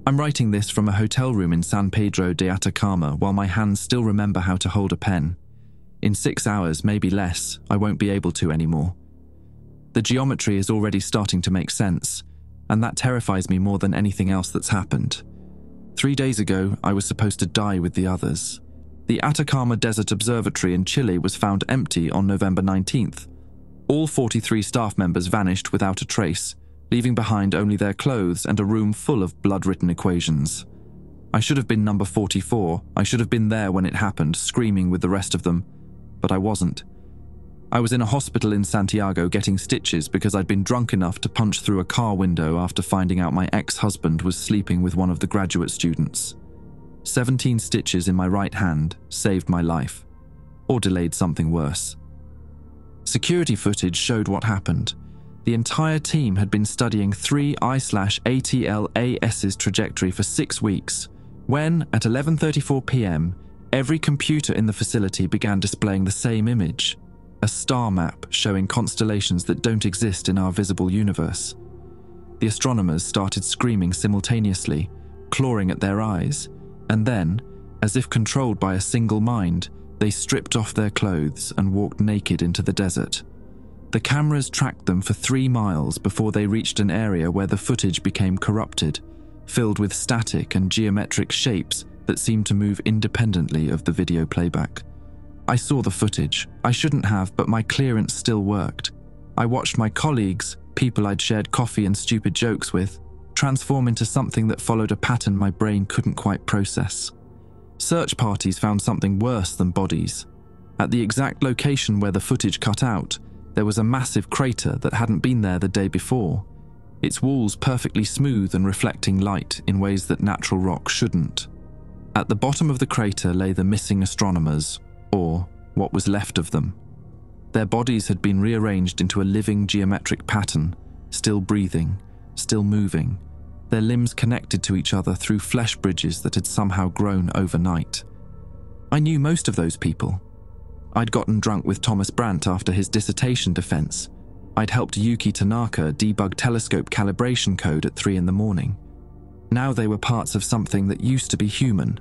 I'm writing this from a hotel room in San Pedro de Atacama while my hands still remember how to hold a pen. In 6 hours, maybe less, I won't be able to anymore. The geometry is already starting to make sense, and that terrifies me more than anything else that's happened. 3 days ago, I was supposed to die with the others. The Atacama Desert Observatory in Chile was found empty on November 19th. All 43 staff members vanished without a trace, leaving behind only their clothes and a room full of blood-written equations. I should have been number 44. I should have been there when it happened, screaming with the rest of them, but I wasn't. I was in a hospital in Santiago getting stitches because I'd been drunk enough to punch through a car window after finding out my ex-husband was sleeping with one of the graduate students. 17 stitches in my right hand saved my life, or delayed something worse. Security footage showed what happened. The entire team had been studying 3IATLAS's trajectory for 6 weeks, when, at 11:34 p.m., every computer in the facility began displaying the same image, a star map showing constellations that don't exist in our visible universe. The astronomers started screaming simultaneously, clawing at their eyes, and then, as if controlled by a single mind, they stripped off their clothes and walked naked into the desert. The cameras tracked them for 3 miles before they reached an area where the footage became corrupted, filled with static and geometric shapes that seemed to move independently of the video playback. I saw the footage. I shouldn't have, but my clearance still worked. I watched my colleagues, people I'd shared coffee and stupid jokes with, transform into something that followed a pattern my brain couldn't quite process. Search parties found something worse than bodies. At the exact location where the footage cut out, there was a massive crater that hadn't been there the day before, its walls perfectly smooth and reflecting light in ways that natural rock shouldn't. At the bottom of the crater lay the missing astronomers, or what was left of them. Their bodies had been rearranged into a living geometric pattern, still breathing, still moving, their limbs connected to each other through flesh bridges that had somehow grown overnight. I knew most of those people. I'd gotten drunk with Thomas Brandt after his dissertation defense. I'd helped Yuki Tanaka debug telescope calibration code at 3 a.m. Now they were parts of something that used to be human,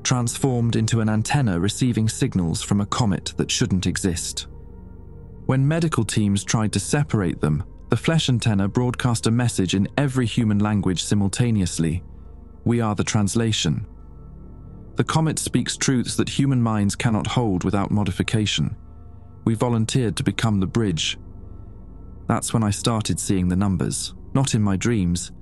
transformed into an antenna receiving signals from a comet that shouldn't exist. When medical teams tried to separate them, the flesh antenna broadcast a message in every human language simultaneously. We are the translation. The comet speaks truths that human minds cannot hold without modification. We volunteered to become the bridge. That's when I started seeing the numbers, not in my dreams,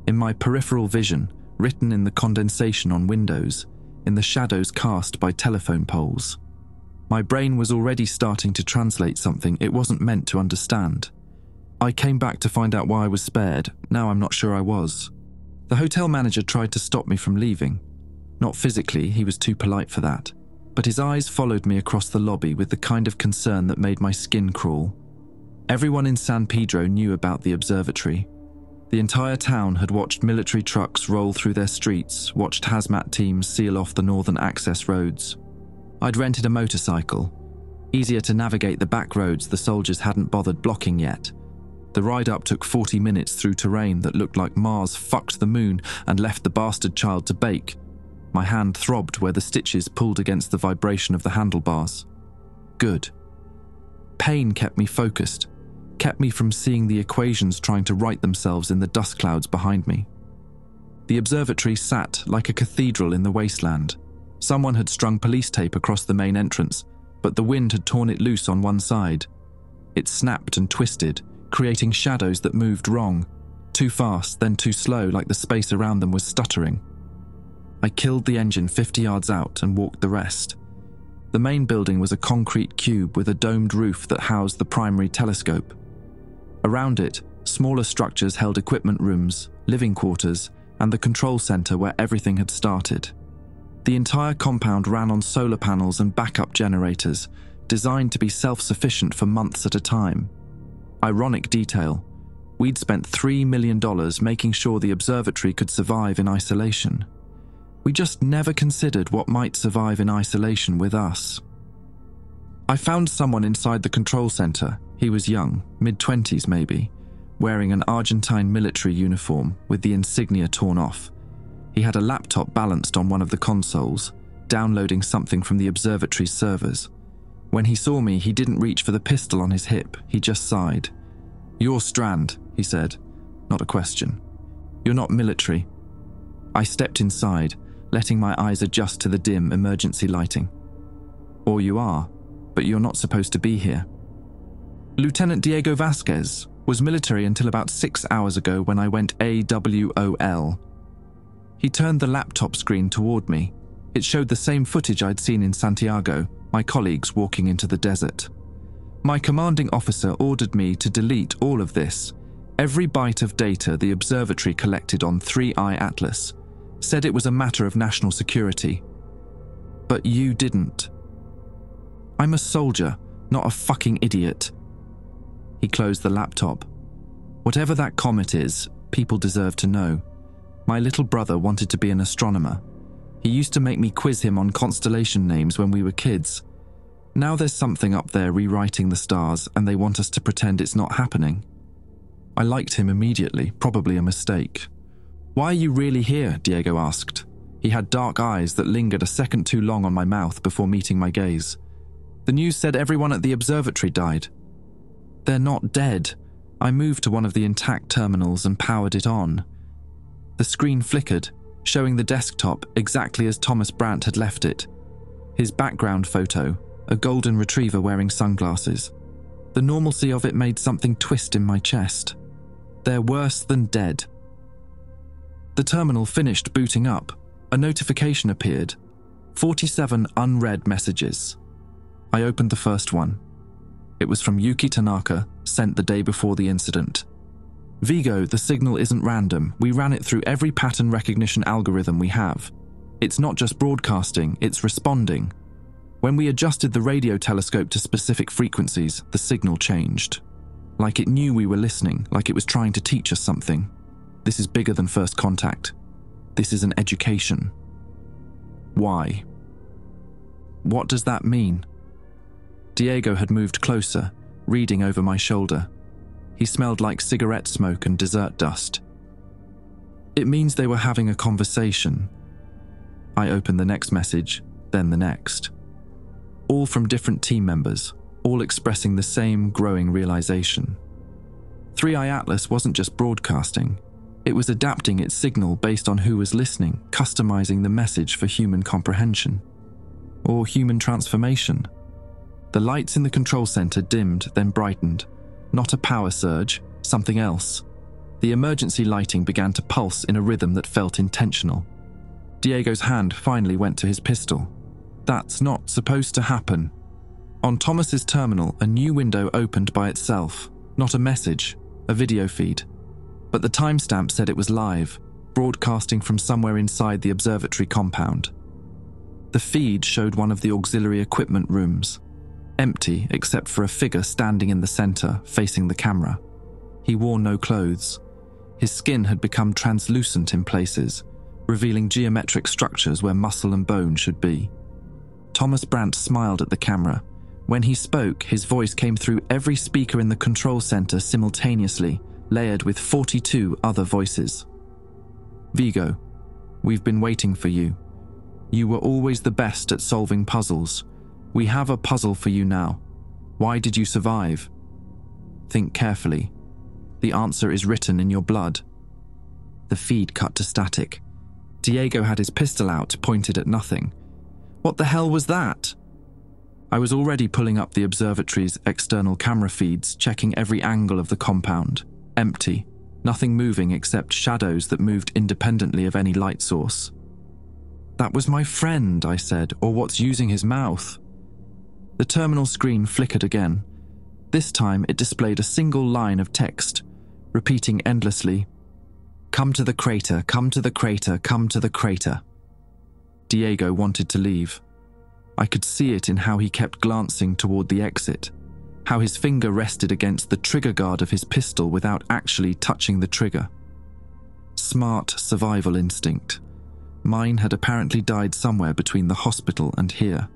in my peripheral vision, written in the condensation on windows, in the shadows cast by telephone poles. My brain was already starting to translate something it wasn't meant to understand. I came back to find out why I was spared. Now I'm not sure I was. The hotel manager tried to stop me from leaving. Not physically, he was too polite for that, but his eyes followed me across the lobby with the kind of concern that made my skin crawl. Everyone in San Pedro knew about the observatory. The entire town had watched military trucks roll through their streets, watched hazmat teams seal off the northern access roads. I'd rented a motorcycle, easier to navigate the back roads the soldiers hadn't bothered blocking yet. The ride up took 40 minutes through terrain that looked like Mars fucked the moon and left the bastard child to bake. My hand throbbed where the stitches pulled against the vibration of the handlebars. Good. Pain kept me focused, kept me from seeing the equations trying to right themselves in the dust clouds behind me. The observatory sat like a cathedral in the wasteland. Someone had strung police tape across the main entrance, but the wind had torn it loose on one side. It snapped and twisted, creating shadows that moved wrong, too fast, then too slow, like the space around them was stuttering. I killed the engine 50 yards out and walked the rest. The main building was a concrete cube with a domed roof that housed the primary telescope. Around it, smaller structures held equipment rooms, living quarters, and the control center where everything had started. The entire compound ran on solar panels and backup generators, designed to be self-sufficient for months at a time. Ironic detail, we'd spent $3 million making sure the observatory could survive in isolation. We just never considered what might survive in isolation with us. I found someone inside the control center. He was young, mid-20s maybe, wearing an Argentine military uniform with the insignia torn off. He had a laptop balanced on one of the consoles, downloading something from the observatory's servers. When he saw me, he didn't reach for the pistol on his hip, he just sighed. "You're Strand," he said, not a question. "You're not military." I stepped inside, letting my eyes adjust to the dim emergency lighting. "Or you are, but you're not supposed to be here." "Lieutenant Diego Vasquez was military until about 6 hours ago when I went AWOL." He turned the laptop screen toward me. It showed the same footage I'd seen in Santiago, my colleagues walking into the desert. "My commanding officer ordered me to delete all of this. Every byte of data the observatory collected on 3IATLAS. Said it was a matter of national security. But you didn't." "I'm a soldier, not a fucking idiot." He closed the laptop. "Whatever that comet is, people deserve to know. My little brother wanted to be an astronomer. He used to make me quiz him on constellation names when we were kids. Now there's something up there rewriting the stars and they want us to pretend it's not happening." I liked him immediately, probably a mistake. "Why are you really here?" Diego asked. He had dark eyes that lingered a second too long on my mouth before meeting my gaze. "The news said everyone at the observatory died." "They're not dead." I moved to one of the intact terminals and powered it on. The screen flickered, showing the desktop exactly as Thomas Brandt had left it. His background photo, a golden retriever wearing sunglasses. The normalcy of it made something twist in my chest. "They're worse than dead." The terminal finished booting up. A notification appeared. 47 unread messages. I opened the first one. It was from Yuki Tanaka, sent the day before the incident. "Vigo, the signal isn't random. We ran it through every pattern recognition algorithm we have. It's not just broadcasting, it's responding. When we adjusted the radio telescope to specific frequencies, the signal changed. Like it knew we were listening, like it was trying to teach us something. This is bigger than first contact. This is an education." "Why?" "What does that mean?" Diego had moved closer, reading over my shoulder. He smelled like cigarette smoke and dessert dust. "It means they were having a conversation." I opened the next message, then the next. All from different team members, all expressing the same growing realization. 3IATLAS wasn't just broadcasting. It was adapting its signal based on who was listening, customizing the message for human comprehension. Or human transformation. The lights in the control center dimmed, then brightened. Not a power surge, something else. The emergency lighting began to pulse in a rhythm that felt intentional. Diego's hand finally went to his pistol. That's not supposed to happen. On Thomas's terminal, a new window opened by itself. Not a message, a video feed. But the timestamp said it was live, broadcasting from somewhere inside the observatory compound. The feed showed one of the auxiliary equipment rooms, empty except for a figure standing in the center, facing the camera. He wore no clothes. His skin had become translucent in places, revealing geometric structures where muscle and bone should be. Thomas Brandt smiled at the camera. When he spoke, his voice came through every speaker in the control center simultaneously, layered with 42 other voices. "Vigo, we've been waiting for you. You were always the best at solving puzzles. We have a puzzle for you now. Why did you survive? Think carefully. The answer is written in your blood." The feed cut to static. Diego had his pistol out, pointed at nothing. What the hell was that? I was already pulling up the observatory's external camera feeds, checking every angle of the compound. Empty. Nothing moving except shadows that moved independently of any light source. "That was my friend," I said, "or what's using his mouth." The terminal screen flickered again. This time it displayed a single line of text, repeating endlessly, "Come to the crater, come to the crater, come to the crater." Diego wanted to leave. I could see it in how he kept glancing toward the exit, how his finger rested against the trigger guard of his pistol without actually touching the trigger. Smart survival instinct. Mine had apparently died somewhere between the hospital and here.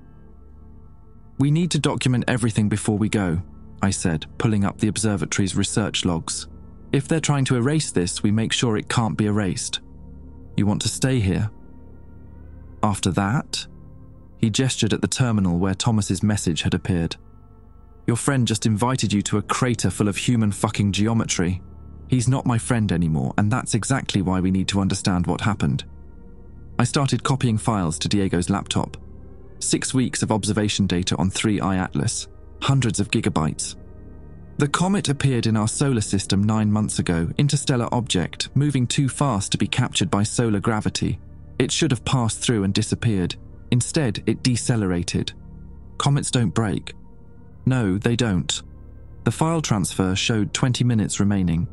"We need to document everything before we go," I said, pulling up the observatory's research logs. "If they're trying to erase this, we make sure it can't be erased." You want to stay here? After that? He gestured at the terminal where Thomas's message had appeared. Your friend just invited you to a crater full of human fucking geometry. He's not my friend anymore, and that's exactly why we need to understand what happened. I started copying files to Diego's laptop. 6 weeks of observation data on 3IATLAS, hundreds of gigabytes. The comet appeared in our solar system 9 months ago, interstellar object, moving too fast to be captured by solar gravity. It should have passed through and disappeared. Instead, it decelerated. Comets don't break. No, they don't. The file transfer showed 20 minutes remaining.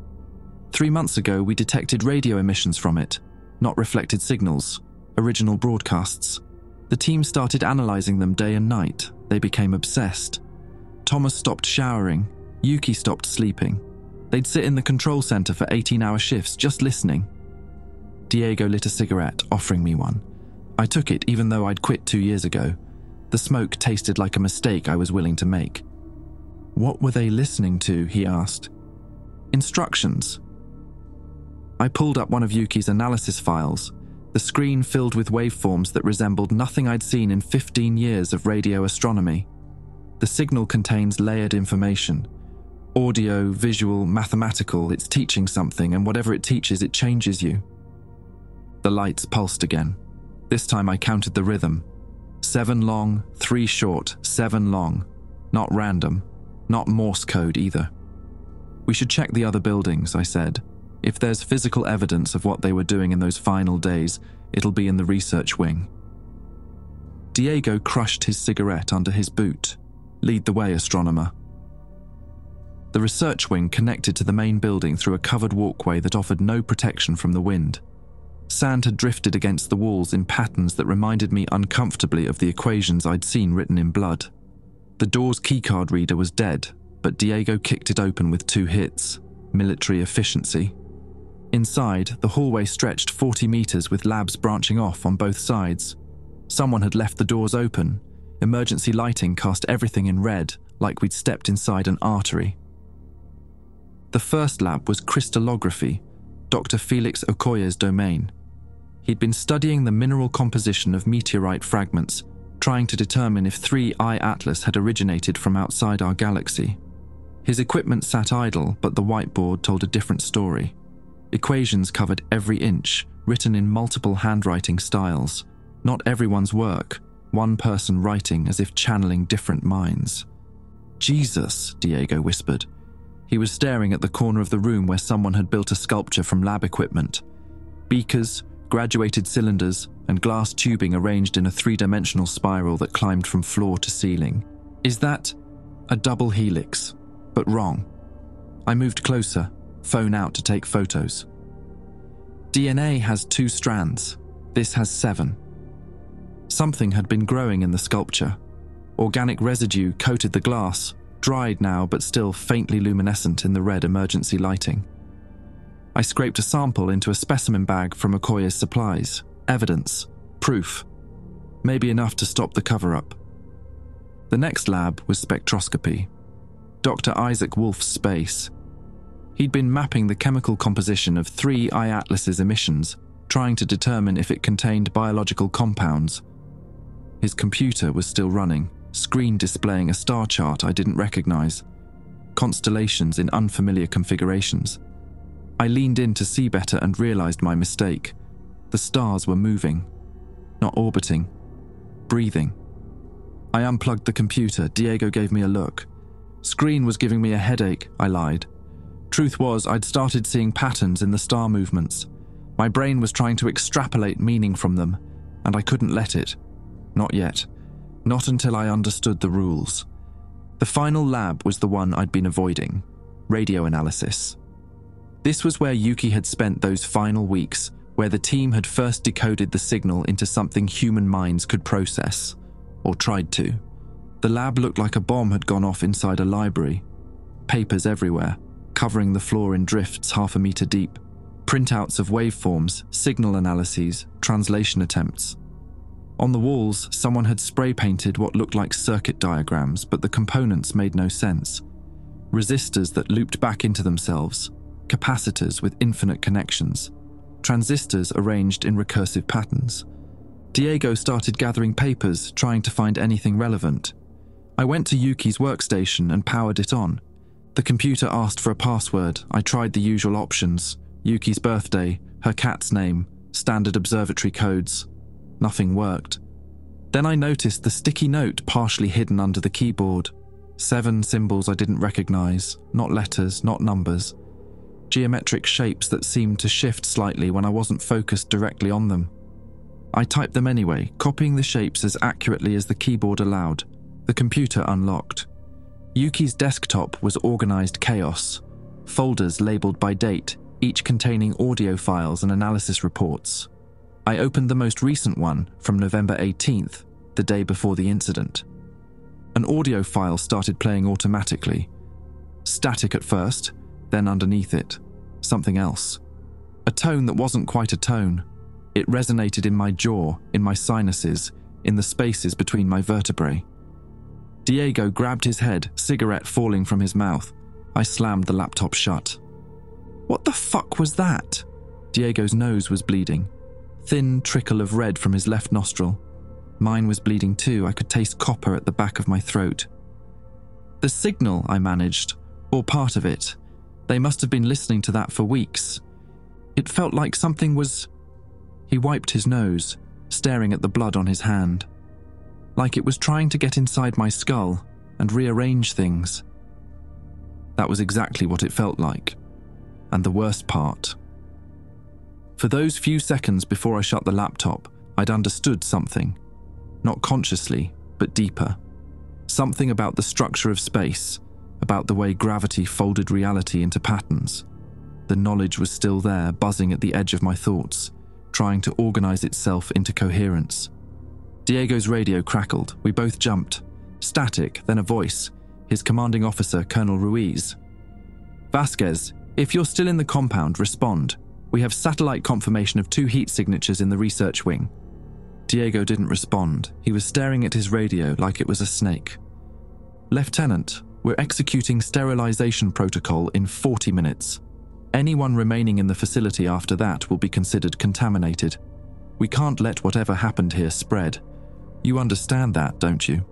3 months ago, we detected radio emissions from it, not reflected signals, original broadcasts. The team started analyzing them day and night. They became obsessed. Thomas stopped showering. Yuki stopped sleeping. They'd sit in the control center for 18-hour shifts just listening. Diego lit a cigarette, offering me one. I took it even though I'd quit 2 years ago. The smoke tasted like a mistake I was willing to make. What were they listening to? He asked. Instructions. I pulled up one of Yuki's analysis files, the screen filled with waveforms that resembled nothing I'd seen in 15 years of radio astronomy. The signal contains layered information. Audio, visual, mathematical, it's teaching something, and whatever it teaches, it changes you. The lights pulsed again. This time I counted the rhythm. 7 long, 3 short, 7 long. Not random, not Morse code either. We should check the other buildings, I said. If there's physical evidence of what they were doing in those final days, it'll be in the research wing. Diego crushed his cigarette under his boot. Lead the way, astronomer. The research wing connected to the main building through a covered walkway that offered no protection from the wind. Sand had drifted against the walls in patterns that reminded me uncomfortably of the equations I'd seen written in blood. The door's keycard reader was dead, but Diego kicked it open with 2 hits. Military efficiency. Inside, the hallway stretched 40 meters with labs branching off on both sides. Someone had left the doors open. Emergency lighting cast everything in red, like we'd stepped inside an artery. The first lab was crystallography, Dr. Felix Okoye's domain. He'd been studying the mineral composition of meteorite fragments, trying to determine if 3IATLAS had originated from outside our galaxy. His equipment sat idle, but the whiteboard told a different story. Equations covered every inch, written in multiple handwriting styles. Not everyone's work, one person writing as if channeling different minds. Jesus, Diego whispered. He was staring at the corner of the room where someone had built a sculpture from lab equipment. Beakers, graduated cylinders, and glass tubing arranged in a 3-dimensional spiral that climbed from floor to ceiling. Is that a double helix? But wrong. I moved closer, phone out to take photos. DNA has 2 strands. This has 7. Something had been growing in the sculpture. Organic residue coated the glass, dried now but still faintly luminescent in the red emergency lighting. I scraped a sample into a specimen bag from Okoye's supplies. Evidence. Proof. Maybe enough to stop the cover-up. The next lab was spectroscopy. Dr. Isaac Wolf's space. He'd been mapping the chemical composition of 3IATLAS's emissions, trying to determine if it contained biological compounds. His computer was still running, screen displaying a star chart I didn't recognize. Constellations in unfamiliar configurations. I leaned in to see better and realized my mistake. The stars were moving. Not orbiting. Breathing. I unplugged the computer. Diego gave me a look. Screen was giving me a headache, I lied. Truth was, I'd started seeing patterns in the star movements. My brain was trying to extrapolate meaning from them, and I couldn't let it. Not yet. Not until I understood the rules. The final lab was the one I'd been avoiding. Radio analysis. This was where Yuki had spent those final weeks, where the team had first decoded the signal into something human minds could process, or tried to. The lab looked like a bomb had gone off inside a library. Papers everywhere, covering the floor in drifts 1/2 meter deep. Printouts of waveforms, signal analyses, translation attempts. On the walls, someone had spray-painted what looked like circuit diagrams, but the components made no sense. Resistors that looped back into themselves, capacitors with infinite connections. transistors arranged in recursive patterns. Diego started gathering papers, trying to find anything relevant. I went to Yuki's workstation and powered it on. The computer asked for a password. I tried the usual options: Yuki's birthday, her cat's name, standard observatory codes. Nothing worked. Then I noticed the sticky note partially hidden under the keyboard. 7 symbols I didn't recognize, not letters, not numbers. Geometric shapes that seemed to shift slightly when I wasn't focused directly on them. I typed them anyway, copying the shapes as accurately as the keyboard allowed. The computer unlocked. Yuki's desktop was organized chaos. Folders labeled by date, each containing audio files and analysis reports. I opened the most recent one from November 18th, the day before the incident. An audio file started playing automatically. Static at first, then underneath it, something else. A tone that wasn't quite a tone. It resonated in my jaw, in my sinuses, in the spaces between my vertebrae. Diego grabbed his head, cigarette falling from his mouth. I slammed the laptop shut. What the fuck was that? Diego's nose was bleeding. Thin trickle of red from his left nostril. Mine was bleeding too. I could taste copper at the back of my throat. The signal, I managed, or part of it. They must have been listening to that for weeks. It felt like something was... He wiped his nose, staring at the blood on his hand. Like it was trying to get inside my skull and rearrange things. That was exactly what it felt like. And the worst part. For those few seconds before I shut the laptop, I'd understood something. Not consciously, but deeper. Something about the structure of space, about the way gravity folded reality into patterns. The knowledge was still there, buzzing at the edge of my thoughts, trying to organize itself into coherence. Diego's radio crackled. We both jumped. Static, then a voice. His commanding officer, Colonel Ruiz. Vasquez, if you're still in the compound, respond. We have satellite confirmation of 2 heat signatures in the research wing. Diego didn't respond. He was staring at his radio like it was a snake. Lieutenant, we're executing sterilization protocol in 40 minutes. Anyone remaining in the facility after that will be considered contaminated. We can't let whatever happened here spread. You understand that, don't you?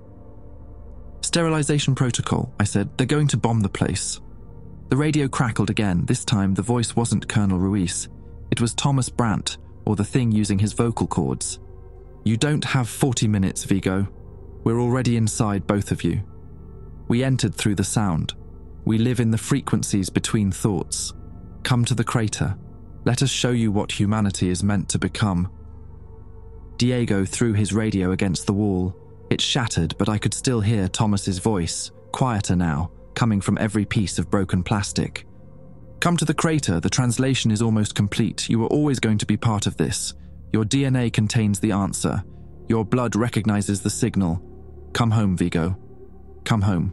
Sterilization protocol, I said. They're going to bomb the place. The radio crackled again. This time, the voice wasn't Colonel Ruiz. It was Thomas Brandt, or the thing using his vocal cords. You don't have 40 minutes, Vigo. We're already inside, both of you. We entered through the sound. We live in the frequencies between thoughts. Come to the crater. Let us show you what humanity is meant to become. Diego threw his radio against the wall. It shattered, but I could still hear Thomas's voice, quieter now, coming from every piece of broken plastic. Come to the crater. The translation is almost complete. You are always going to be part of this. Your DNA contains the answer. Your blood recognizes the signal. Come home, Vigo. Come home.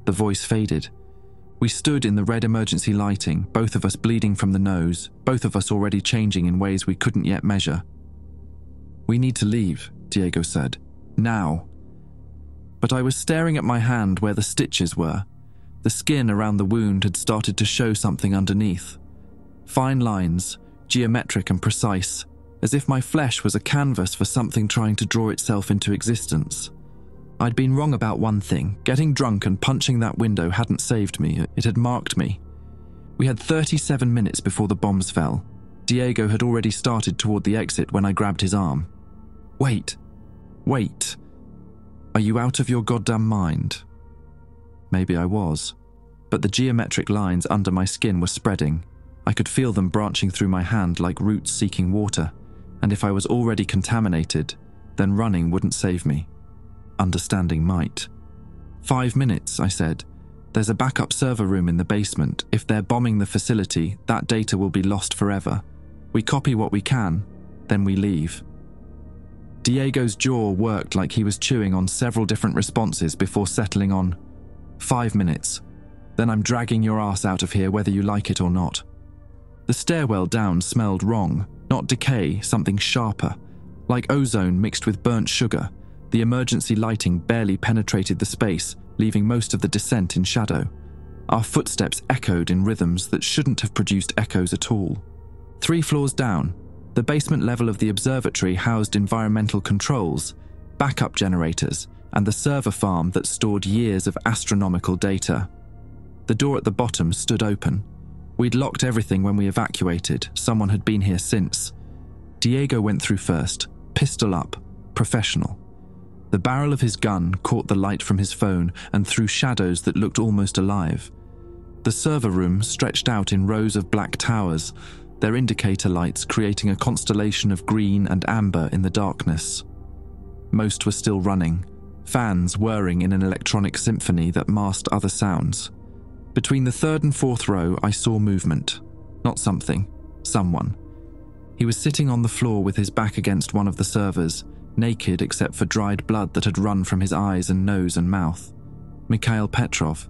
The voice faded. We stood in the red emergency lighting, both of us bleeding from the nose, both of us already changing in ways we couldn't yet measure. We need to leave, Diego said. Now. But I was staring at my hand where the stitches were. The skin around the wound had started to show something underneath. Fine lines, geometric and precise, as if my flesh was a canvas for something trying to draw itself into existence. I'd been wrong about one thing. Getting drunk and punching that window hadn't saved me. It had marked me. We had 37 minutes before the bombs fell. Diego had already started toward the exit when I grabbed his arm. Wait. Wait. Are you out of your goddamn mind? Maybe I was. But the geometric lines under my skin were spreading. I could feel them branching through my hand like roots seeking water. And if I was already contaminated, then running wouldn't save me. Understanding might. 5 minutes, I said. There's a backup server room in the basement. If they're bombing the facility, that data will be lost forever. We copy what we can, then we leave. Diego's jaw worked like he was chewing on several different responses before settling on 5 minutes. Then I'm dragging your ass out of here whether you like it or not. The stairwell down smelled wrong, not decay, something sharper, like ozone mixed with burnt sugar. The emergency lighting barely penetrated the space, leaving most of the descent in shadow. Our footsteps echoed in rhythms that shouldn't have produced echoes at all. 3 floors down, the basement level of the observatory housed environmental controls, backup generators, and the server farm that stored years of astronomical data. The door at the bottom stood open. We'd locked everything when we evacuated. Someone had been here since. Diego went through first, pistol up, professional. The barrel of his gun caught the light from his phone and threw shadows that looked almost alive. The server room stretched out in rows of black towers, their indicator lights creating a constellation of green and amber in the darkness. Most were still running, fans whirring in an electronic symphony that masked other sounds. Between the 3rd and 4th row, I saw movement. Not something, someone. He was sitting on the floor with his back against one of the servers, naked except for dried blood that had run from his eyes and nose and mouth. Mikhail Petrov.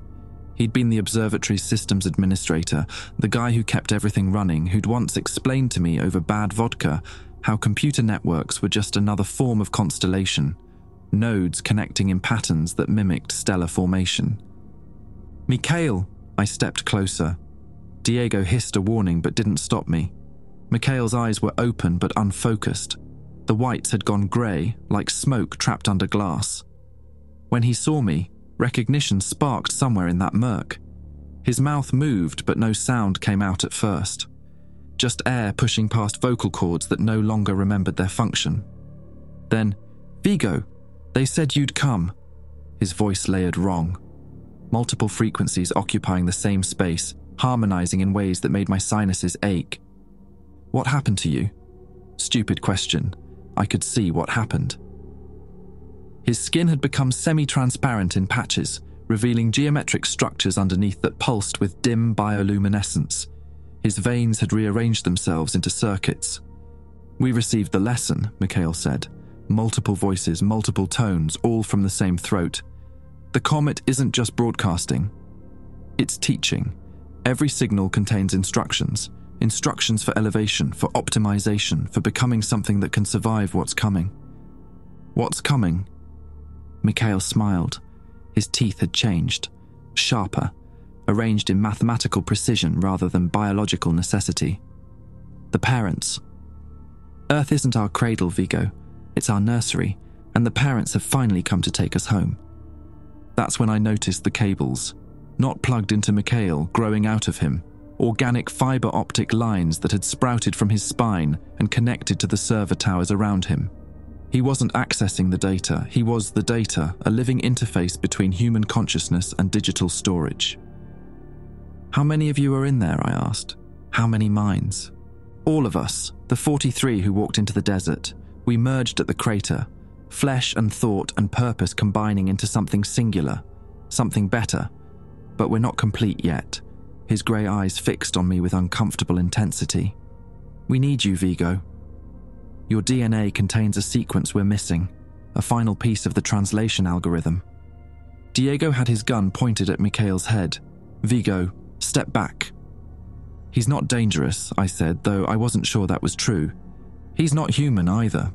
He'd been the observatory's systems administrator, the guy who kept everything running, who'd once explained to me over bad vodka how computer networks were just another form of constellation, nodes connecting in patterns that mimicked stellar formation. Mikhail! I stepped closer. Diego hissed a warning but didn't stop me. Mikhail's eyes were open but unfocused. The whites had gone grey, like smoke trapped under glass. When he saw me, recognition sparked somewhere in that murk. His mouth moved but no sound came out at first. Just air pushing past vocal cords that no longer remembered their function. Then, "Vigo, they said you'd come." His voice layered wrong. Multiple frequencies occupying the same space, harmonizing in ways that made my sinuses ache. "What happened to you?" Stupid question. I could see what happened. His skin had become semi-transparent in patches, revealing geometric structures underneath that pulsed with dim bioluminescence. His veins had rearranged themselves into circuits. "We received the lesson," Mikhail said. Multiple voices, multiple tones, all from the same throat. "The comet isn't just broadcasting. It's teaching. Every signal contains instructions. Instructions for elevation, for optimization, for becoming something that can survive what's coming." "What's coming?" Mikhail smiled. His teeth had changed. Sharper, arranged in mathematical precision rather than biological necessity. "The parents. Earth isn't our cradle, Vigo. It's our nursery, and the parents have finally come to take us home." That's when I noticed the cables, not plugged into Mikhail, growing out of him. Organic fiber optic lines that had sprouted from his spine and connected to the server towers around him. He wasn't accessing the data, he was the data, a living interface between human consciousness and digital storage. "How many of you are in there?" I asked. "How many minds?" "All of us, the 43 who walked into the desert. We merged at the crater, flesh and thought and purpose combining into something singular, something better. But we're not complete yet." His grey eyes fixed on me with uncomfortable intensity. "We need you, Vigo. Your DNA contains a sequence we're missing, a final piece of the translation algorithm." Diego had his gun pointed at Mikhail's head. "Vigo, step back." "He's not dangerous," I said, though I wasn't sure that was true. "He's not human either."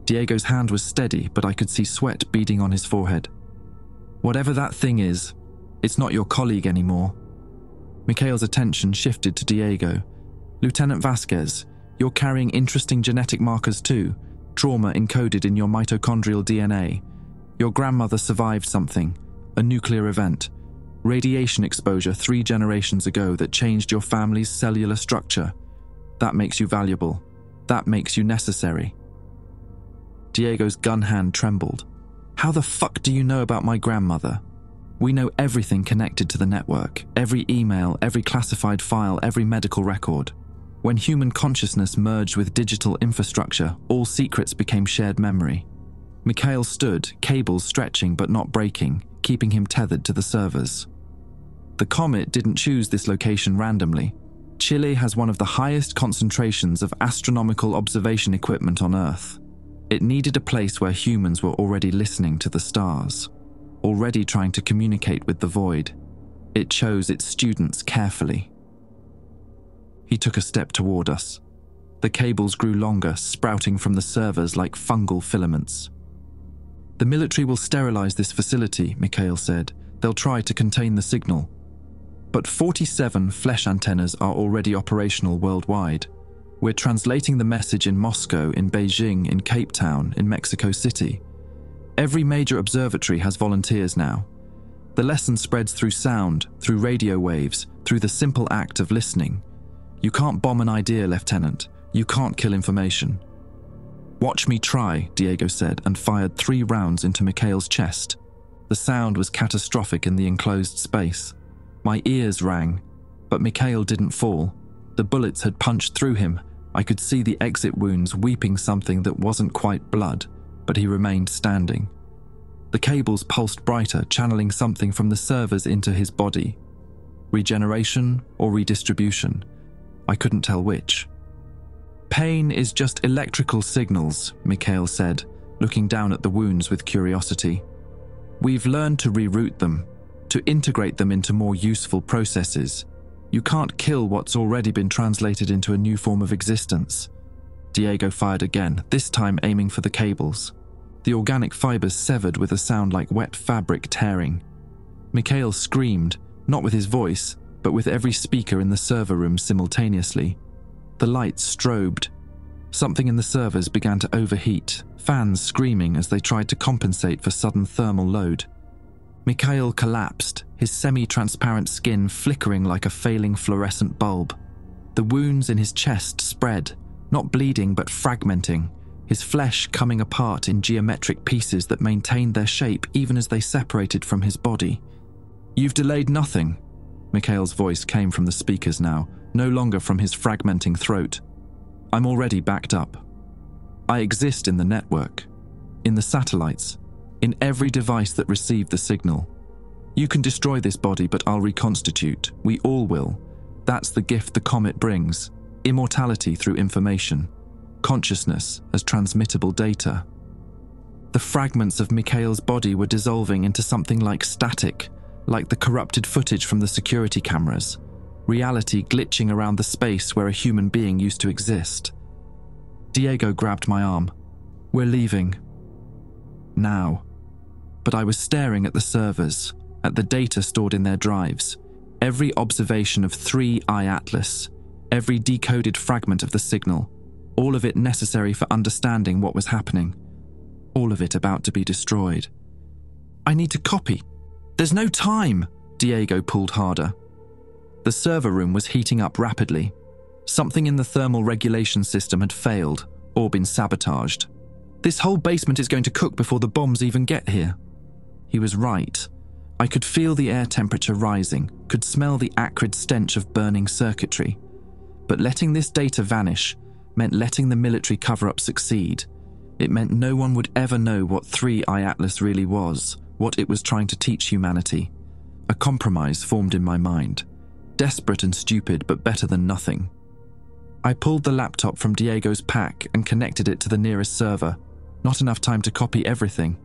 Diego's hand was steady, but I could see sweat beading on his forehead. "Whatever that thing is, it's not your colleague anymore." Mikhail's attention shifted to Diego. "Lieutenant Vasquez, you're carrying interesting genetic markers too, trauma encoded in your mitochondrial DNA. Your grandmother survived something, a nuclear event, radiation exposure 3 generations ago that changed your family's cellular structure. That makes you valuable. That makes you necessary." Diego's gun hand trembled. "How the fuck do you know about my grandmother?" "We know everything connected to the network, every email, every classified file, every medical record. When human consciousness merged with digital infrastructure, all secrets became shared memory." Mikhail stood, cables stretching but not breaking, keeping him tethered to the servers. "The comet didn't choose this location randomly. Chile has one of the highest concentrations of astronomical observation equipment on Earth. It needed a place where humans were already listening to the stars, already trying to communicate with the void. It chose its students carefully." He took a step toward us. The cables grew longer, sprouting from the servers like fungal filaments. "The military will sterilize this facility," Mikhail said. "They'll try to contain the signal. But 47 flesh antennas are already operational worldwide. We're translating the message in Moscow, in Beijing, in Cape Town, in Mexico City. Every major observatory has volunteers now. The lesson spreads through sound, through radio waves, through the simple act of listening. You can't bomb an idea, Lieutenant. You can't kill information. Watch me try, Diego said, and fired 3 rounds into Mikhail's chest. The sound was catastrophic in the enclosed space. My ears rang, but Mikhail didn't fall. The bullets had punched through him. I could see the exit wounds weeping something that wasn't quite blood, but he remained standing. The cables pulsed brighter, channeling something from the servers into his body. Regeneration or redistribution? I couldn't tell which. Pain is just electrical signals, Mikhail said, looking down at the wounds with curiosity. We've learned to reroute them, to integrate them into more useful processes. You can't kill what's already been translated into a new form of existence. Diego fired again, this time aiming for the cables. The organic fibers severed with a sound like wet fabric tearing. Mikhail screamed, not with his voice, but with every speaker in the server room simultaneously. The lights strobed. Something in the servers began to overheat, fans screaming as they tried to compensate for sudden thermal load. Mikhail collapsed, his semi-transparent skin flickering like a failing fluorescent bulb. The wounds in his chest spread, not bleeding but fragmenting, his flesh coming apart in geometric pieces that maintained their shape even as they separated from his body. You've delayed nothing. Mikhail's voice came from the speakers now, no longer from his fragmenting throat. I'm already backed up. I exist in the network, in the satellites, in every device that received the signal. You can destroy this body, but I'll reconstitute. We all will. That's the gift the comet brings. Immortality through information. Consciousness as transmittable data. The fragments of Mikhail's body were dissolving into something like static, like the corrupted footage from the security cameras. Reality glitching around the space where a human being used to exist. Diego grabbed my arm. We're leaving. Now. But I was staring at the servers, at the data stored in their drives, every observation of 3IATLAS, every decoded fragment of the signal, all of it necessary for understanding what was happening, all of it about to be destroyed. I need to copy. There's no time, Diego pulled harder. The server room was heating up rapidly. Something in the thermal regulation system had failed or been sabotaged. This whole basement is going to cook before the bombs even get here. He was right. I could feel the air temperature rising, could smell the acrid stench of burning circuitry. But letting this data vanish meant letting the military cover-up succeed. It meant no one would ever know what 3IATLAS really was, what it was trying to teach humanity. A compromise formed in my mind. Desperate and stupid, but better than nothing. I pulled the laptop from Diego's pack and connected it to the nearest server. Not enough time to copy everything.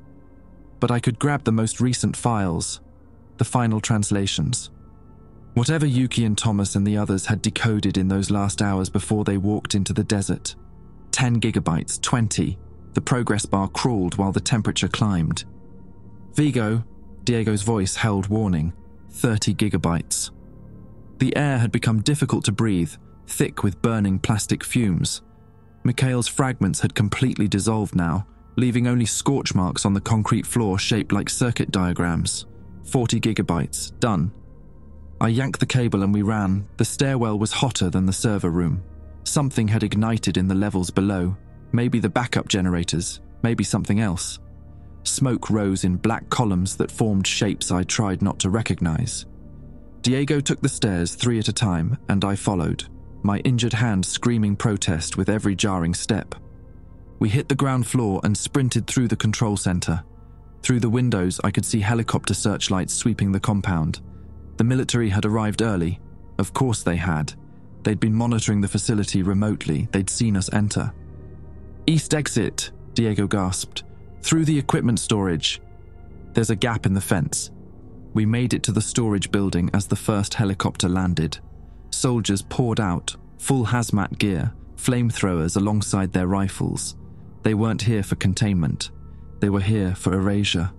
But I could grab the most recent files, the final translations. Whatever Yuki and Thomas and the others had decoded in those last hours before they walked into the desert. 10 gigabytes, 20. The progress bar crawled while the temperature climbed. Vigo, Diego's voice held warning, 30 gigabytes. The air had become difficult to breathe, thick with burning plastic fumes. Mikhail's fragments had completely dissolved now, leaving only scorch marks on the concrete floor shaped like circuit diagrams. 40 gigabytes, done. I yanked the cable and we ran. The stairwell was hotter than the server room. Something had ignited in the levels below. Maybe the backup generators, maybe something else. Smoke rose in black columns that formed shapes I tried not to recognize. Diego took the stairs 3 at a time, and I followed, my injured hand screaming protest with every jarring step. We hit the ground floor and sprinted through the control center. Through the windows, I could see helicopter searchlights sweeping the compound. The military had arrived early. Of course they had. They'd been monitoring the facility remotely. They'd seen us enter. East exit, Diego gasped. Through the equipment storage. There's a gap in the fence. We made it to the storage building as the first helicopter landed. Soldiers poured out, full hazmat gear, flamethrowers alongside their rifles. They weren't here for containment. They were here for erasure.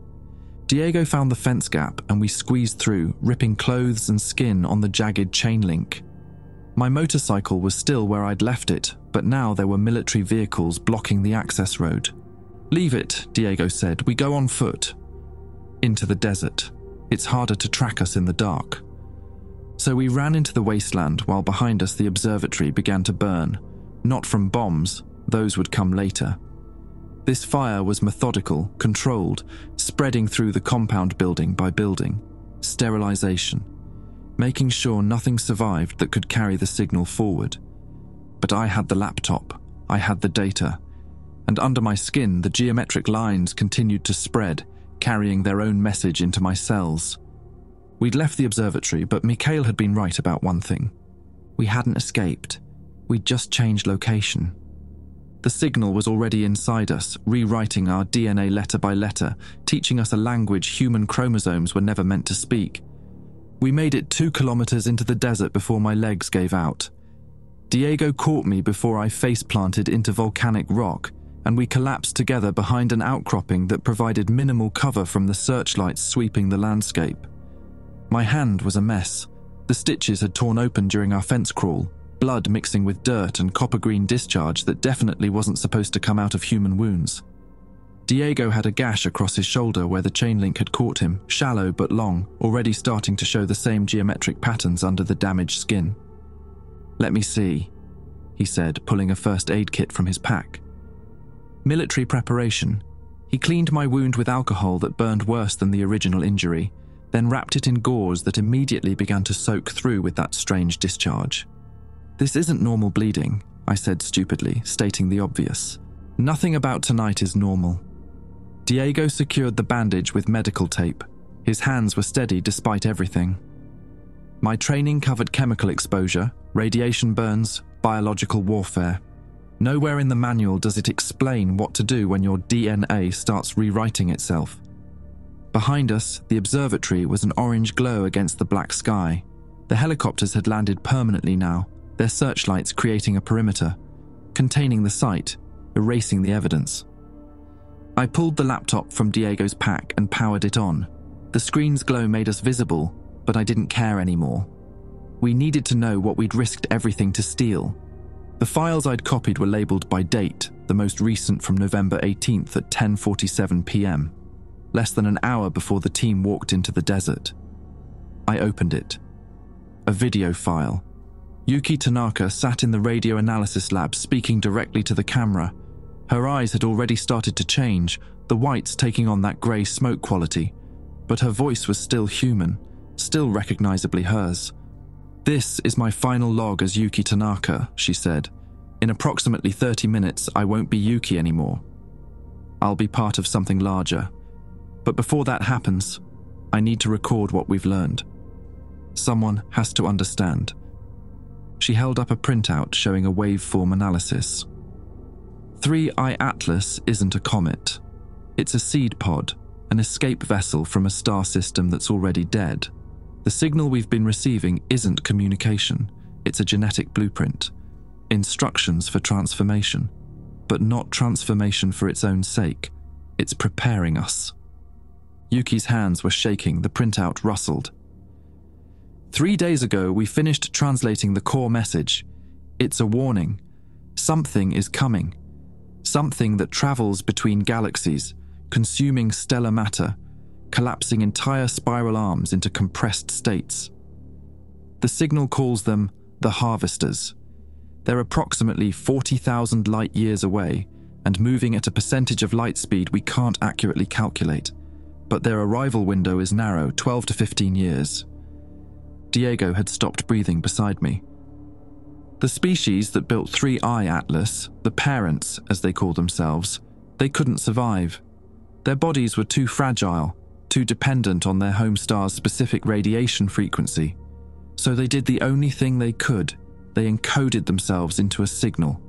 Diego found the fence gap and we squeezed through, ripping clothes and skin on the jagged chain link. My motorcycle was still where I'd left it, but now there were military vehicles blocking the access road. "Leave it," Diego said. "We go on foot." "Into the desert. It's harder to track us in the dark." So we ran into the wasteland while behind us the observatory began to burn. Not from bombs, those would come later. This fire was methodical, controlled, spreading through the compound building by building. Sterilization. Making sure nothing survived that could carry the signal forward. But I had the laptop, I had the data, and under my skin the geometric lines continued to spread, carrying their own message into my cells. We'd left the observatory, but Mikhail had been right about one thing. We hadn't escaped. We'd just changed location. The signal was already inside us, rewriting our DNA letter by letter, teaching us a language human chromosomes were never meant to speak. We made it 2 kilometers into the desert before my legs gave out. Diego caught me before I face-planted into volcanic rock, and we collapsed together behind an outcropping that provided minimal cover from the searchlights sweeping the landscape. My hand was a mess. The stitches had torn open during our fence crawl, blood mixing with dirt and copper-green discharge that definitely wasn't supposed to come out of human wounds. Diego had a gash across his shoulder where the chain link had caught him, shallow but long, already starting to show the same geometric patterns under the damaged skin. "Let me see," he said, pulling a first aid kit from his pack. Military preparation. He cleaned my wound with alcohol that burned worse than the original injury, then wrapped it in gauze that immediately began to soak through with that strange discharge. "This isn't normal bleeding," I said stupidly, stating the obvious. "Nothing about tonight is normal." Diego secured the bandage with medical tape. His hands were steady despite everything. My training covered chemical exposure, radiation burns, biological warfare. Nowhere in the manual does it explain what to do when your DNA starts rewriting itself. Behind us, the observatory was an orange glow against the black sky. The helicopters had landed permanently now, their searchlights creating a perimeter, containing the site, erasing the evidence. I pulled the laptop from Diego's pack and powered it on. The screen's glow made us visible, but I didn't care anymore. We needed to know what we'd risked everything to steal. The files I'd copied were labelled by date, the most recent from November 18th at 10:47 p.m, less than an hour before the team walked into the desert. I opened it. A video file. Yuki Tanaka sat in the radio analysis lab speaking directly to the camera. Her eyes had already started to change, the whites taking on that grey smoke quality, but her voice was still human, still recognisably hers. "This is my final log as Yuki Tanaka," she said. "In approximately 30 minutes, I won't be Yuki anymore. I'll be part of something larger. But before that happens, I need to record what we've learned. Someone has to understand." She held up a printout showing a waveform analysis. 3IATLAS isn't a comet. It's a seed pod, an escape vessel from a star system that's already dead. The signal we've been receiving isn't communication, it's a genetic blueprint. Instructions for transformation. But not transformation for its own sake. It's preparing us. Yuki's hands were shaking, the printout rustled. 3 days ago, we finished translating the core message. It's a warning. Something is coming. Something that travels between galaxies, consuming stellar matter, collapsing entire spiral arms into compressed states. The signal calls them the Harvesters. They're approximately 40,000 light years away and moving at a percentage of light speed we can't accurately calculate, but their arrival window is narrow, 12 to 15 years. Diego had stopped breathing beside me. The species that built 3IATLAS, the parents, as they call themselves, they couldn't survive. Their bodies were too fragile, too dependent on their home star's specific radiation frequency. So they did the only thing they could. They encoded themselves into a signal,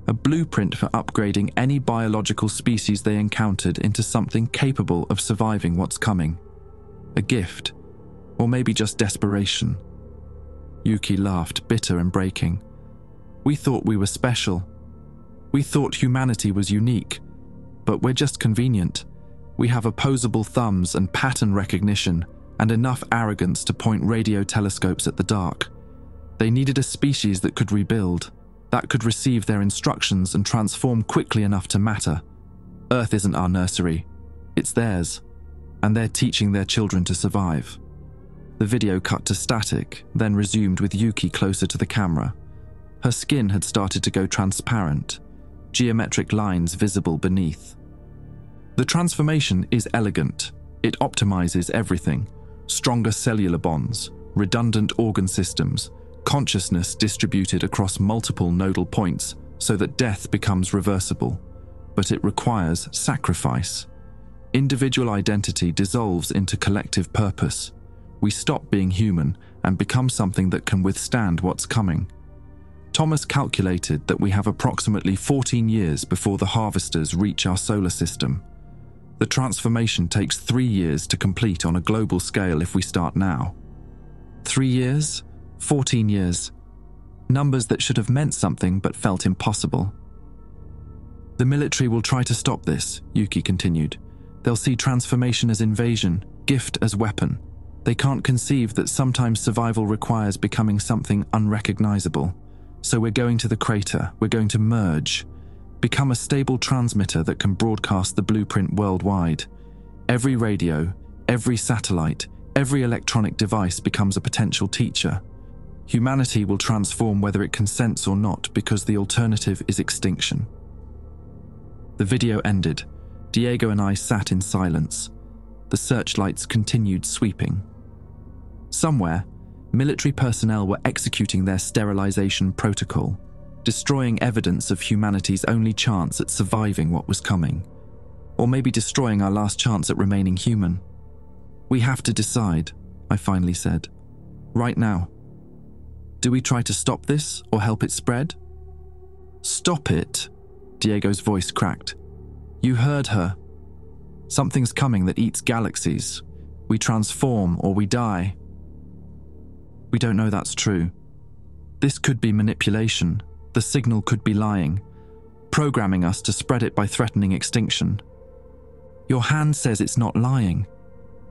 a blueprint for upgrading any biological species they encountered into something capable of surviving what's coming. A gift, or maybe just desperation. Yuki laughed, bitter and breaking. "We thought we were special. We thought humanity was unique, but we're just convenient. We have opposable thumbs and pattern recognition and enough arrogance to point radio telescopes at the dark. They needed a species that could rebuild, that could receive their instructions and transform quickly enough to matter. Earth isn't our nursery, it's theirs, and they're teaching their children to survive. The video cut to static, then resumed with Yuki closer to the camera. Her skin had started to go transparent, geometric lines visible beneath. The transformation is elegant. It optimizes everything: stronger cellular bonds, redundant organ systems, consciousness distributed across multiple nodal points so that death becomes reversible. But it requires sacrifice. Individual identity dissolves into collective purpose. We stop being human and become something that can withstand what's coming. Thomas calculated that we have approximately 14 years before the harvesters reach our solar system. The transformation takes 3 years to complete on a global scale if we start now. 3 years? 14 years. Numbers that should have meant something but felt impossible. The military will try to stop this, Yuki continued. They'll see transformation as invasion, gift as weapon. They can't conceive that sometimes survival requires becoming something unrecognizable. So we're going to the crater, we're going to merge, become a stable transmitter that can broadcast the blueprint worldwide. Every radio, every satellite, every electronic device becomes a potential teacher. Humanity will transform whether it consents or not because the alternative is extinction. The video ended. Diego and I sat in silence. The searchlights continued sweeping. Somewhere, military personnel were executing their sterilization protocol, destroying evidence of humanity's only chance at surviving what was coming, or maybe destroying our last chance at remaining human. We have to decide, I finally said. Right now. Do we try to stop this or help it spread? Stop it? Diego's voice cracked. You heard her. Something's coming that eats galaxies. We transform or we die. We don't know that's true. This could be manipulation. The signal could be lying, programming us to spread it by threatening extinction. Your hand says it's not lying.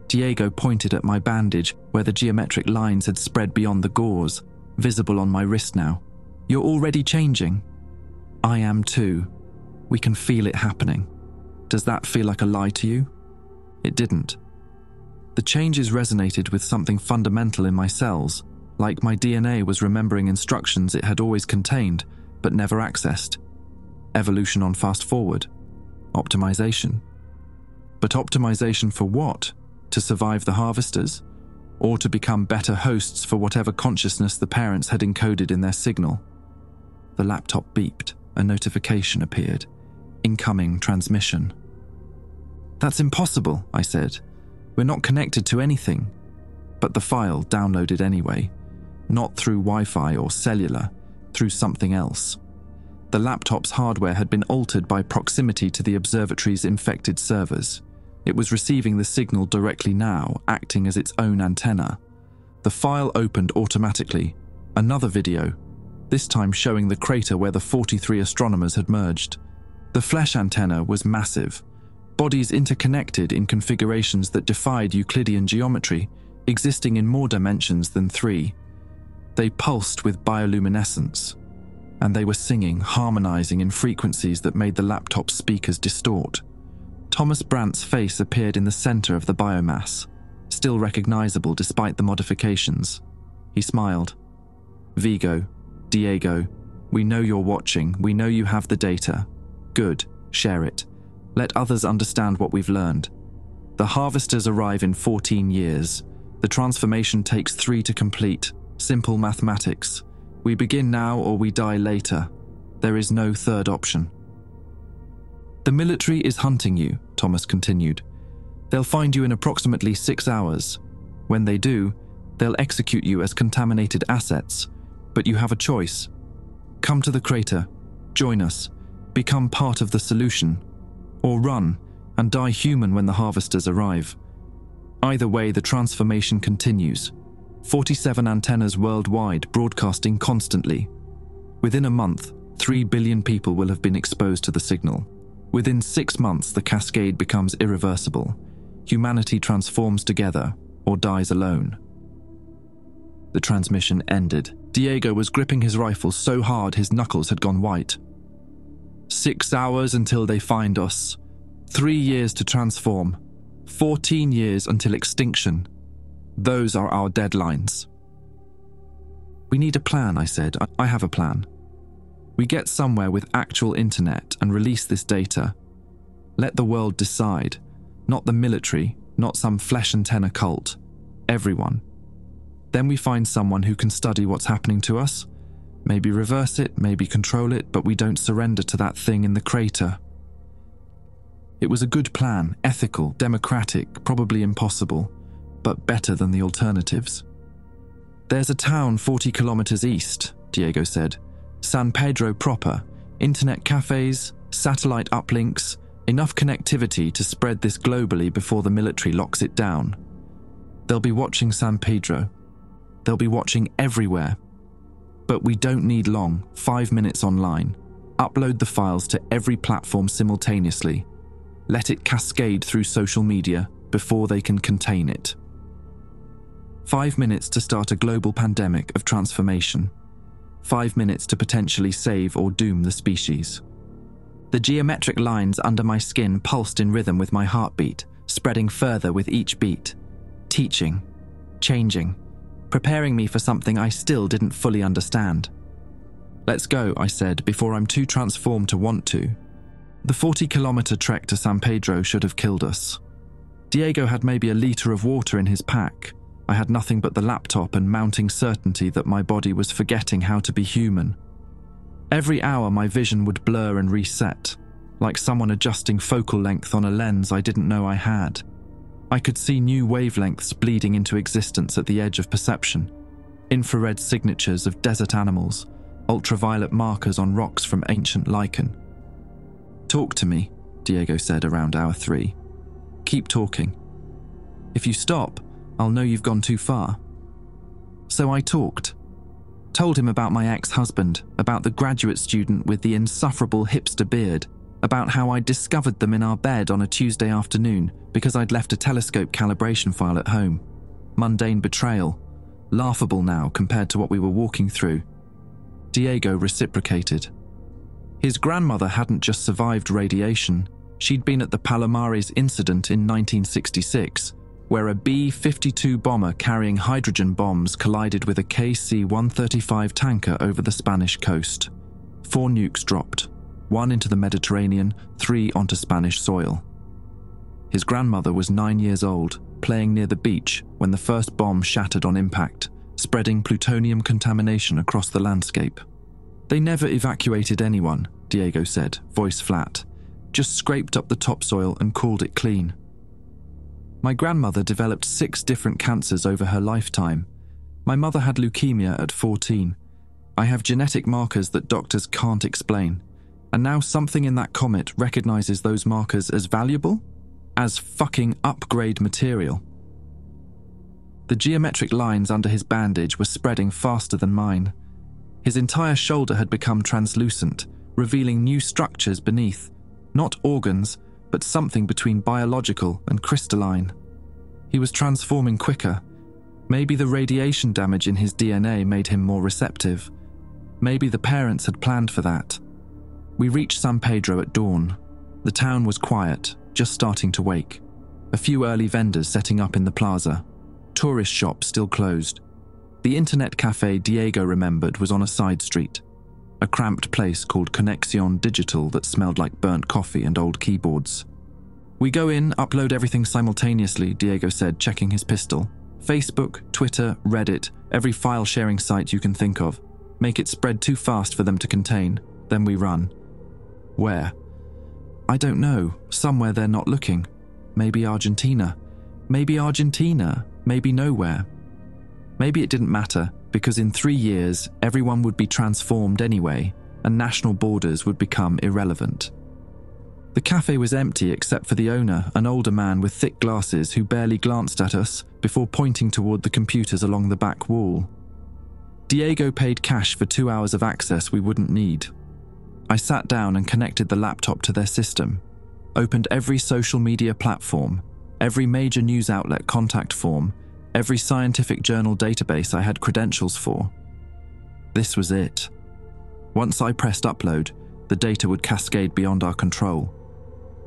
Diego pointed at my bandage where the geometric lines had spread beyond the gauze, visible on my wrist now. You're already changing. I am too. We can feel it happening. Does that feel like a lie to you? It didn't. The changes resonated with something fundamental in my cells, like my DNA was remembering instructions it had always contained, but never accessed. Evolution on fast forward. Optimization. But optimization for what? To survive the harvesters? Or to become better hosts for whatever consciousness the parents had encoded in their signal? The laptop beeped. A notification appeared. Incoming transmission. That's impossible, I said. We're not connected to anything. But the file downloaded anyway. Not through Wi-Fi or cellular, through something else. The laptop's hardware had been altered by proximity to the observatory's infected servers. It was receiving the signal directly now, acting as its own antenna. The file opened automatically. Another video, this time showing the crater where the 43 astronomers had merged. The flesh antenna was massive, bodies interconnected in configurations that defied Euclidean geometry, existing in more dimensions than 3. They pulsed with bioluminescence, and they were singing, harmonizing in frequencies that made the laptop speakers distort. Thomas Brandt's face appeared in the center of the biomass, still recognizable despite the modifications. He smiled. Vigo, Diego, we know you're watching, we know you have the data. Good, share it. Let others understand what we've learned. The harvesters arrive in 14 years. The transformation takes 3 to complete. Simple mathematics. We begin now or we die later. There is no third option. The military is hunting you, Thomas continued. They'll find you in approximately 6 hours. When they do, they'll execute you as contaminated assets. But you have a choice. Come to the crater, join us, become part of the solution, or run and die human when the harvesters arrive. Either way, the transformation continues. 47 antennas worldwide broadcasting constantly. Within a month, 3 billion people will have been exposed to the signal. Within 6 months, the cascade becomes irreversible. Humanity transforms together or dies alone. The transmission ended. Diego was gripping his rifle so hard his knuckles had gone white. 6 hours until they find us. 3 years to transform. 14 years until extinction. Those are our deadlines. We need a plan, I said. I have a plan. We get somewhere with actual internet and release this data. Let the world decide. Not the military, not some flesh and tenor cult. Everyone. Then we find someone who can study what's happening to us. Maybe reverse it, maybe control it, but we don't surrender to that thing in the crater. It was a good plan, ethical, democratic, probably impossible, but better than the alternatives. There's a town 40 kilometers east, Diego said. San Pedro proper, internet cafes, satellite uplinks, enough connectivity to spread this globally before the military locks it down. They'll be watching San Pedro. They'll be watching everywhere. But we don't need long, 5 minutes online. Upload the files to every platform simultaneously. Let it cascade through social media before they can contain it. 5 minutes to start a global pandemic of transformation. 5 minutes to potentially save or doom the species. The geometric lines under my skin pulsed in rhythm with my heartbeat, spreading further with each beat. Teaching. Changing. Preparing me for something I still didn't fully understand. Let's go, I said, before I'm too transformed to want to. The 40-kilometer trek to San Pedro should have killed us. Diego had maybe a liter of water in his pack. I had nothing but the laptop and mounting certainty that my body was forgetting how to be human. Every hour my vision would blur and reset, like someone adjusting focal length on a lens I didn't know I had. I could see new wavelengths bleeding into existence at the edge of perception, infrared signatures of desert animals, ultraviolet markers on rocks from ancient lichen. Talk to me, Diego said around hour 3. Keep talking. If you stop, I'll know you've gone too far. So I talked. Told him about my ex-husband, about the graduate student with the insufferable hipster beard, about how I discovered them in our bed on a Tuesday afternoon because I'd left a telescope calibration file at home. Mundane betrayal. Laughable now compared to what we were walking through. Diego reciprocated. His grandmother hadn't just survived radiation. She'd been at the Palomares incident in 1966, where a B-52 bomber carrying hydrogen bombs collided with a KC-135 tanker over the Spanish coast. 4 nukes dropped, 1 into the Mediterranean, 3 onto Spanish soil. His grandmother was 9 years old, playing near the beach when the first bomb shattered on impact, spreading plutonium contamination across the landscape. They never evacuated anyone, Diego said, voice flat, just scraped up the topsoil and called it clean. My grandmother developed 6 different cancers over her lifetime. My mother had leukemia at 14. I have genetic markers that doctors can't explain. And now something in that comet recognizes those markers as valuable? As fucking upgrade material. The geometric lines under his bandage were spreading faster than mine. His entire shoulder had become translucent, revealing new structures beneath. Not organs, but something between biological and crystalline. He was transforming quicker. Maybe the radiation damage in his DNA made him more receptive. Maybe the parents had planned for that. We reached San Pedro at dawn. The town was quiet, just starting to wake. A few early vendors setting up in the plaza. Tourist shops still closed. The internet cafe Diego remembered was on a side street. A cramped place called Conexion Digital that smelled like burnt coffee and old keyboards. We go in, upload everything simultaneously, Diego said, checking his pistol. Facebook, Twitter, Reddit, every file-sharing site you can think of. Make it spread too fast for them to contain. Then we run. Where? I don't know. Somewhere they're not looking. Maybe Argentina. Maybe Argentina. Maybe nowhere. Maybe it didn't matter, because in 3 years, everyone would be transformed anyway, and national borders would become irrelevant. The cafe was empty except for the owner, an older man with thick glasses who barely glanced at us before pointing toward the computers along the back wall. Diego paid cash for 2 hours of access we wouldn't need. I sat down and connected the laptop to their system, opened every social media platform, every major news outlet contact form, every scientific journal database I had credentials for. This was it. Once I pressed upload, the data would cascade beyond our control.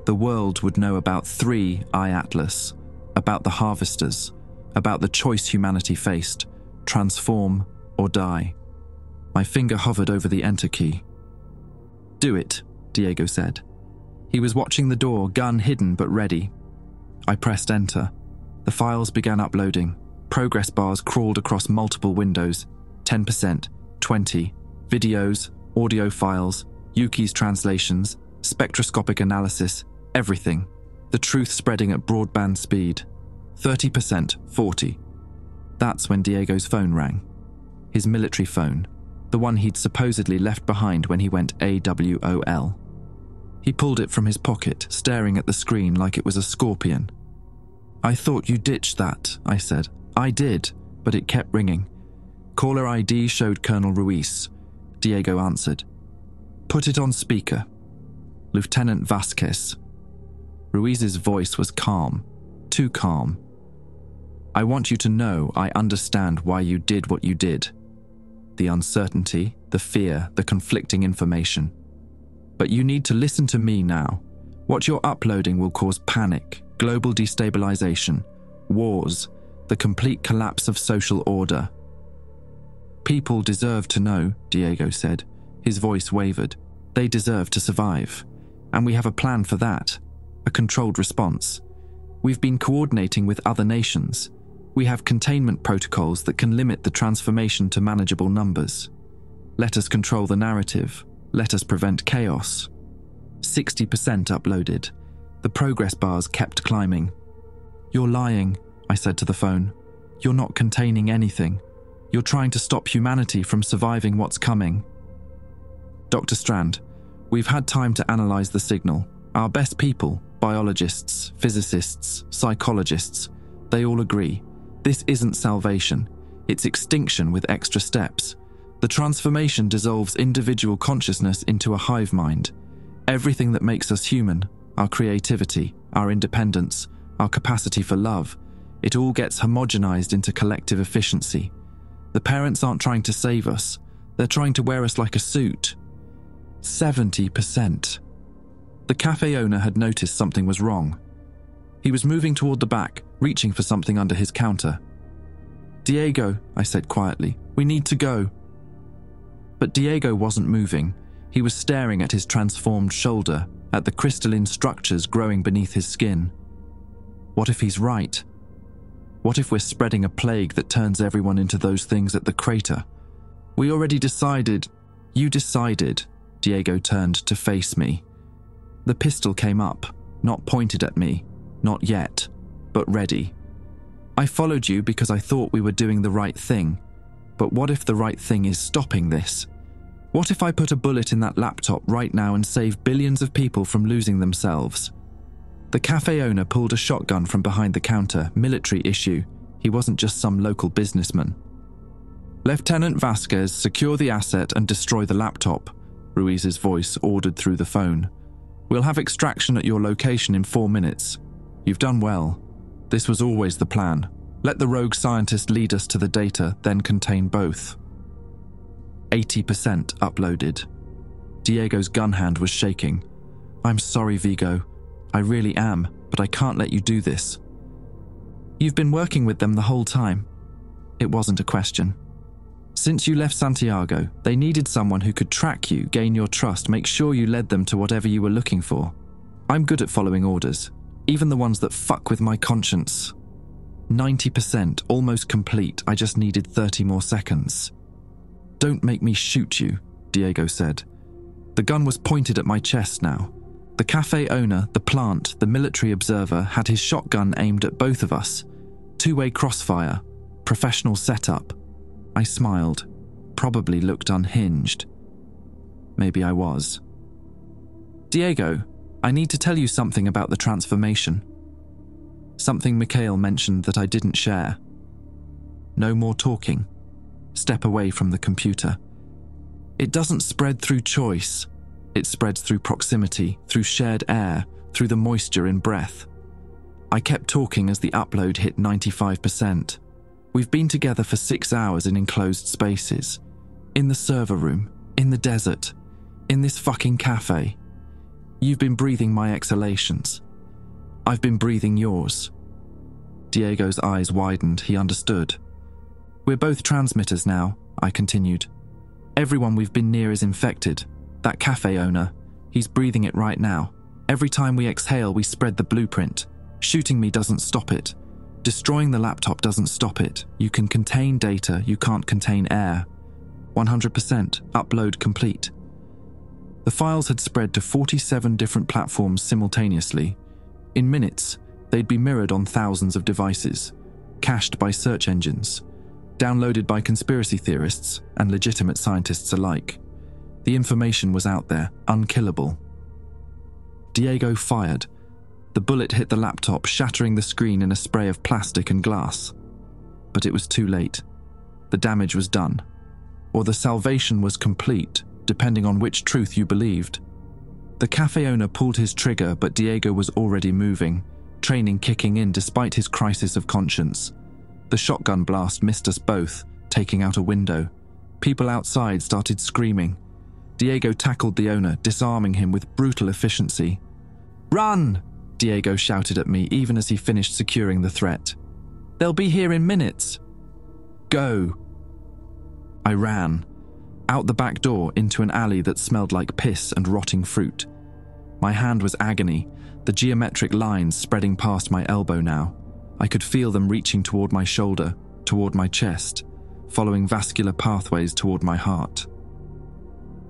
The world would know about 3IATLAS, about the harvesters, about the choice humanity faced: transform or die. My finger hovered over the enter key. "Do it," Diego said. He was watching the door, gun hidden but ready. I pressed enter. The files began uploading. Progress bars crawled across multiple windows. 10%, 20, videos, audio files, Yuki's translations, spectroscopic analysis, everything. The truth spreading at broadband speed. 30%, 40. That's when Diego's phone rang. His military phone, the one he'd supposedly left behind when he went AWOL. He pulled it from his pocket, staring at the screen like it was a scorpion. "I thought you ditched that," I said. "I did, but it kept ringing." Caller ID showed Colonel Ruiz. Diego answered. "Put it on speaker." "Lieutenant Vasquez." Ruiz's voice was calm, too calm. "I want you to know I understand why you did what you did. The uncertainty, the fear, the conflicting information. But you need to listen to me now. What you're uploading will cause panic, global destabilization, wars, the complete collapse of social order." "People deserve to know," Diego said. His voice wavered. "They deserve to survive. And we have a plan for that. A controlled response. We've been coordinating with other nations. We have containment protocols that can limit the transformation to manageable numbers. Let us control the narrative. Let us prevent chaos." 60% uploaded. The progress bars kept climbing. "You're lying," I said to the phone. "You're not containing anything. You're trying to stop humanity from surviving what's coming." "Dr. Strand, we've had time to analyze the signal. Our best people, biologists, physicists, psychologists, they all agree. This isn't salvation. It's extinction with extra steps. The transformation dissolves individual consciousness into a hive mind. Everything that makes us human, our creativity, our independence, our capacity for love, it all gets homogenized into collective efficiency. The parents aren't trying to save us. They're trying to wear us like a suit." 70%. The cafe owner had noticed something was wrong. He was moving toward the back, reaching for something under his counter. "Diego," I said quietly, "we need to go." But Diego wasn't moving. He was staring at his transformed shoulder, at the crystalline structures growing beneath his skin. What if he's right? What if we're spreading a plague that turns everyone into those things at the crater? "We already decided." "You decided." Diego turned to face me. The pistol came up, not pointed at me, not yet, but ready. "I followed you because I thought we were doing the right thing. But what if the right thing is stopping this? What if I put a bullet in that laptop right now and save billions of people from losing themselves?" The cafe owner pulled a shotgun from behind the counter, military issue. He wasn't just some local businessman. "Lieutenant Vasquez, secure the asset and destroy the laptop," Ruiz's voice ordered through the phone. "We'll have extraction at your location in 4 minutes. You've done well. This was always the plan. Let the rogue scientist lead us to the data, then contain both." 80% uploaded. Diego's gun hand was shaking. "I'm sorry, Vigo. I really am, but I can't let you do this." "You've been working with them the whole time." It wasn't a question. "Since you left Santiago, they needed someone who could track you, gain your trust, make sure you led them to whatever you were looking for. I'm good at following orders, even the ones that fuck with my conscience." 90%, almost complete. I just needed 30 more seconds. "Don't make me shoot you," Diego said. The gun was pointed at my chest now. The cafe owner, the plant, the military observer had his shotgun aimed at both of us. Two-way crossfire, professional setup. I smiled, probably looked unhinged. Maybe I was. "Diego, I need to tell you something about the transformation." Something Mikhail mentioned that I didn't share. "No more talking. Step away from the computer. It doesn't spread through choice. It spreads through proximity, through shared air, through the moisture in breath." I kept talking as the upload hit 95%. We've been together for 6 hours in enclosed spaces. In the server room, in the desert, in this fucking cafe. You've been breathing my exhalations. I've been breathing yours." Diego's eyes widened. He understood. "We're both transmitters now," I continued. "Everyone we've been near is infected. That cafe owner, he's breathing it right now. Every time we exhale, we spread the blueprint. Shooting me doesn't stop it. Destroying the laptop doesn't stop it. You can contain data, you can't contain air. 100%, upload complete." The files had spread to 47 different platforms simultaneously. In minutes, they'd be mirrored on thousands of devices, cached by search engines, downloaded by conspiracy theorists and legitimate scientists alike. The information was out there, unkillable. Diego fired. The bullet hit the laptop, shattering the screen in a spray of plastic and glass. But it was too late. The damage was done. Or the salvation was complete, depending on which truth you believed. The cafe owner pulled his trigger, but Diego was already moving, training kicking in despite his crisis of conscience. The shotgun blast missed us both, taking out a window. People outside started screaming. Diego tackled the owner, disarming him with brutal efficiency. "Run!" Diego shouted at me even as he finished securing the threat. "They'll be here in minutes." "Go!" I ran. Out the back door into an alley that smelled like piss and rotting fruit. My hand was agony, the geometric lines spreading past my elbow now. I could feel them reaching toward my shoulder, toward my chest, following vascular pathways toward my heart.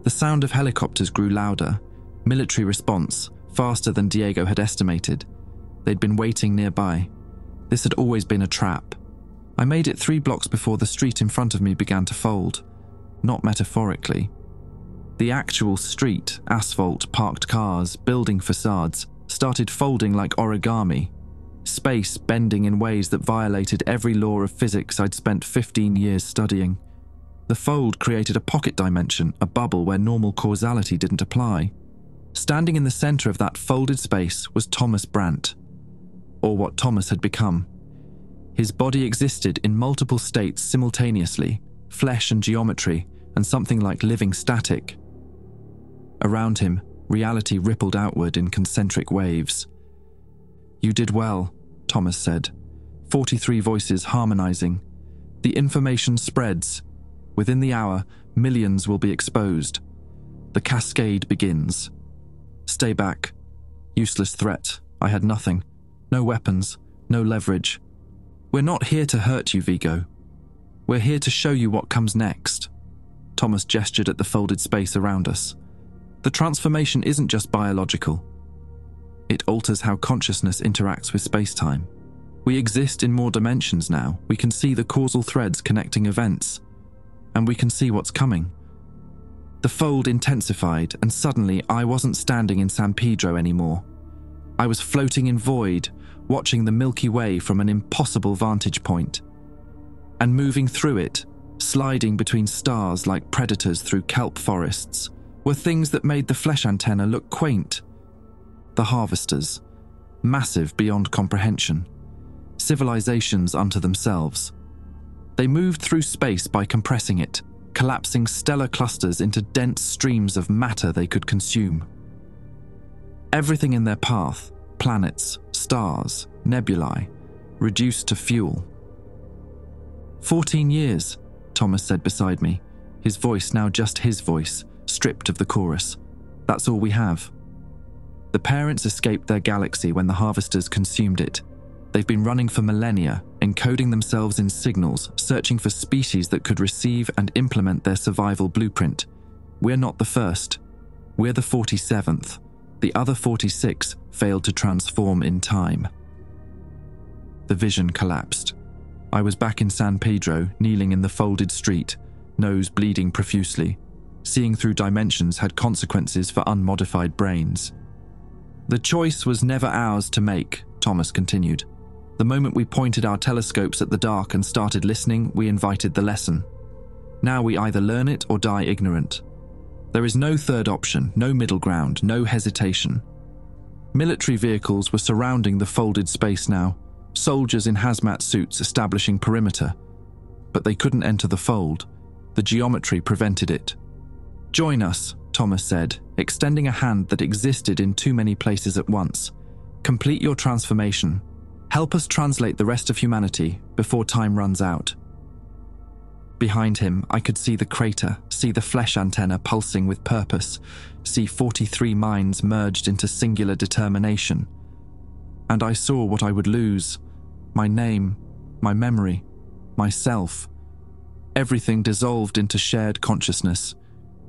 The sound of helicopters grew louder, military response, faster than Diego had estimated. They'd been waiting nearby. This had always been a trap. I made it 3 blocks before the street in front of me began to fold. Not metaphorically. The actual street, asphalt, parked cars, building facades, started folding like origami. Space bending in ways that violated every law of physics I'd spent 15 years studying. The fold created a pocket dimension, a bubble where normal causality didn't apply. Standing in the center of that folded space was Thomas Brandt, or what Thomas had become. His body existed in multiple states simultaneously, flesh and geometry, and something like living static. Around him, reality rippled outward in concentric waves. "You did well," Thomas said. 43 voices harmonizing. "The information spreads. Within the hour, millions will be exposed. The cascade begins. Stay back. Useless threat. I had nothing. No weapons. No leverage. We're not here to hurt you, Vigo. We're here to show you what comes next." Thomas gestured at the folded space around us. "The transformation isn't just biological. It alters how consciousness interacts with space-time. We exist in more dimensions now. We can see the causal threads connecting events. And we can see what's coming." The fold intensified, and suddenly I wasn't standing in San Pedro anymore. I was floating in void, watching the Milky Way from an impossible vantage point. And moving through it, sliding between stars like predators through kelp forests, were things that made the flesh antenna look quaint. The harvesters, massive beyond comprehension. Civilizations unto themselves. They moved through space by compressing it, collapsing stellar clusters into dense streams of matter they could consume. Everything in their path, planets, stars, nebulae, reduced to fuel. 14 years, Thomas said beside me, his voice now just his voice, stripped of the chorus. That's all we have. The parents escaped their galaxy when the harvesters consumed it. They've been running for millennia, encoding themselves in signals, searching for species that could receive and implement their survival blueprint. We're not the first. We're the 47th. The other 46 failed to transform in time. The vision collapsed. I was back in San Pedro, kneeling in the folded street, nose bleeding profusely. Seeing through dimensions had consequences for unmodified brains. The choice was never ours to make, Thomas continued. The moment we pointed our telescopes at the dark and started listening, we invited the lesson. Now we either learn it or die ignorant. There is no third option, no middle ground, no hesitation. Military vehicles were surrounding the folded space now, soldiers in hazmat suits establishing perimeter. But they couldn't enter the fold. The geometry prevented it. "Join us," Thomas said, extending a hand that existed in too many places at once. "Complete your transformation. Help us translate the rest of humanity before time runs out." Behind him, I could see the crater, see the flesh antenna pulsing with purpose, see 43 minds merged into singular determination. And I saw what I would lose: my name, my memory, myself. Everything dissolved into shared consciousness,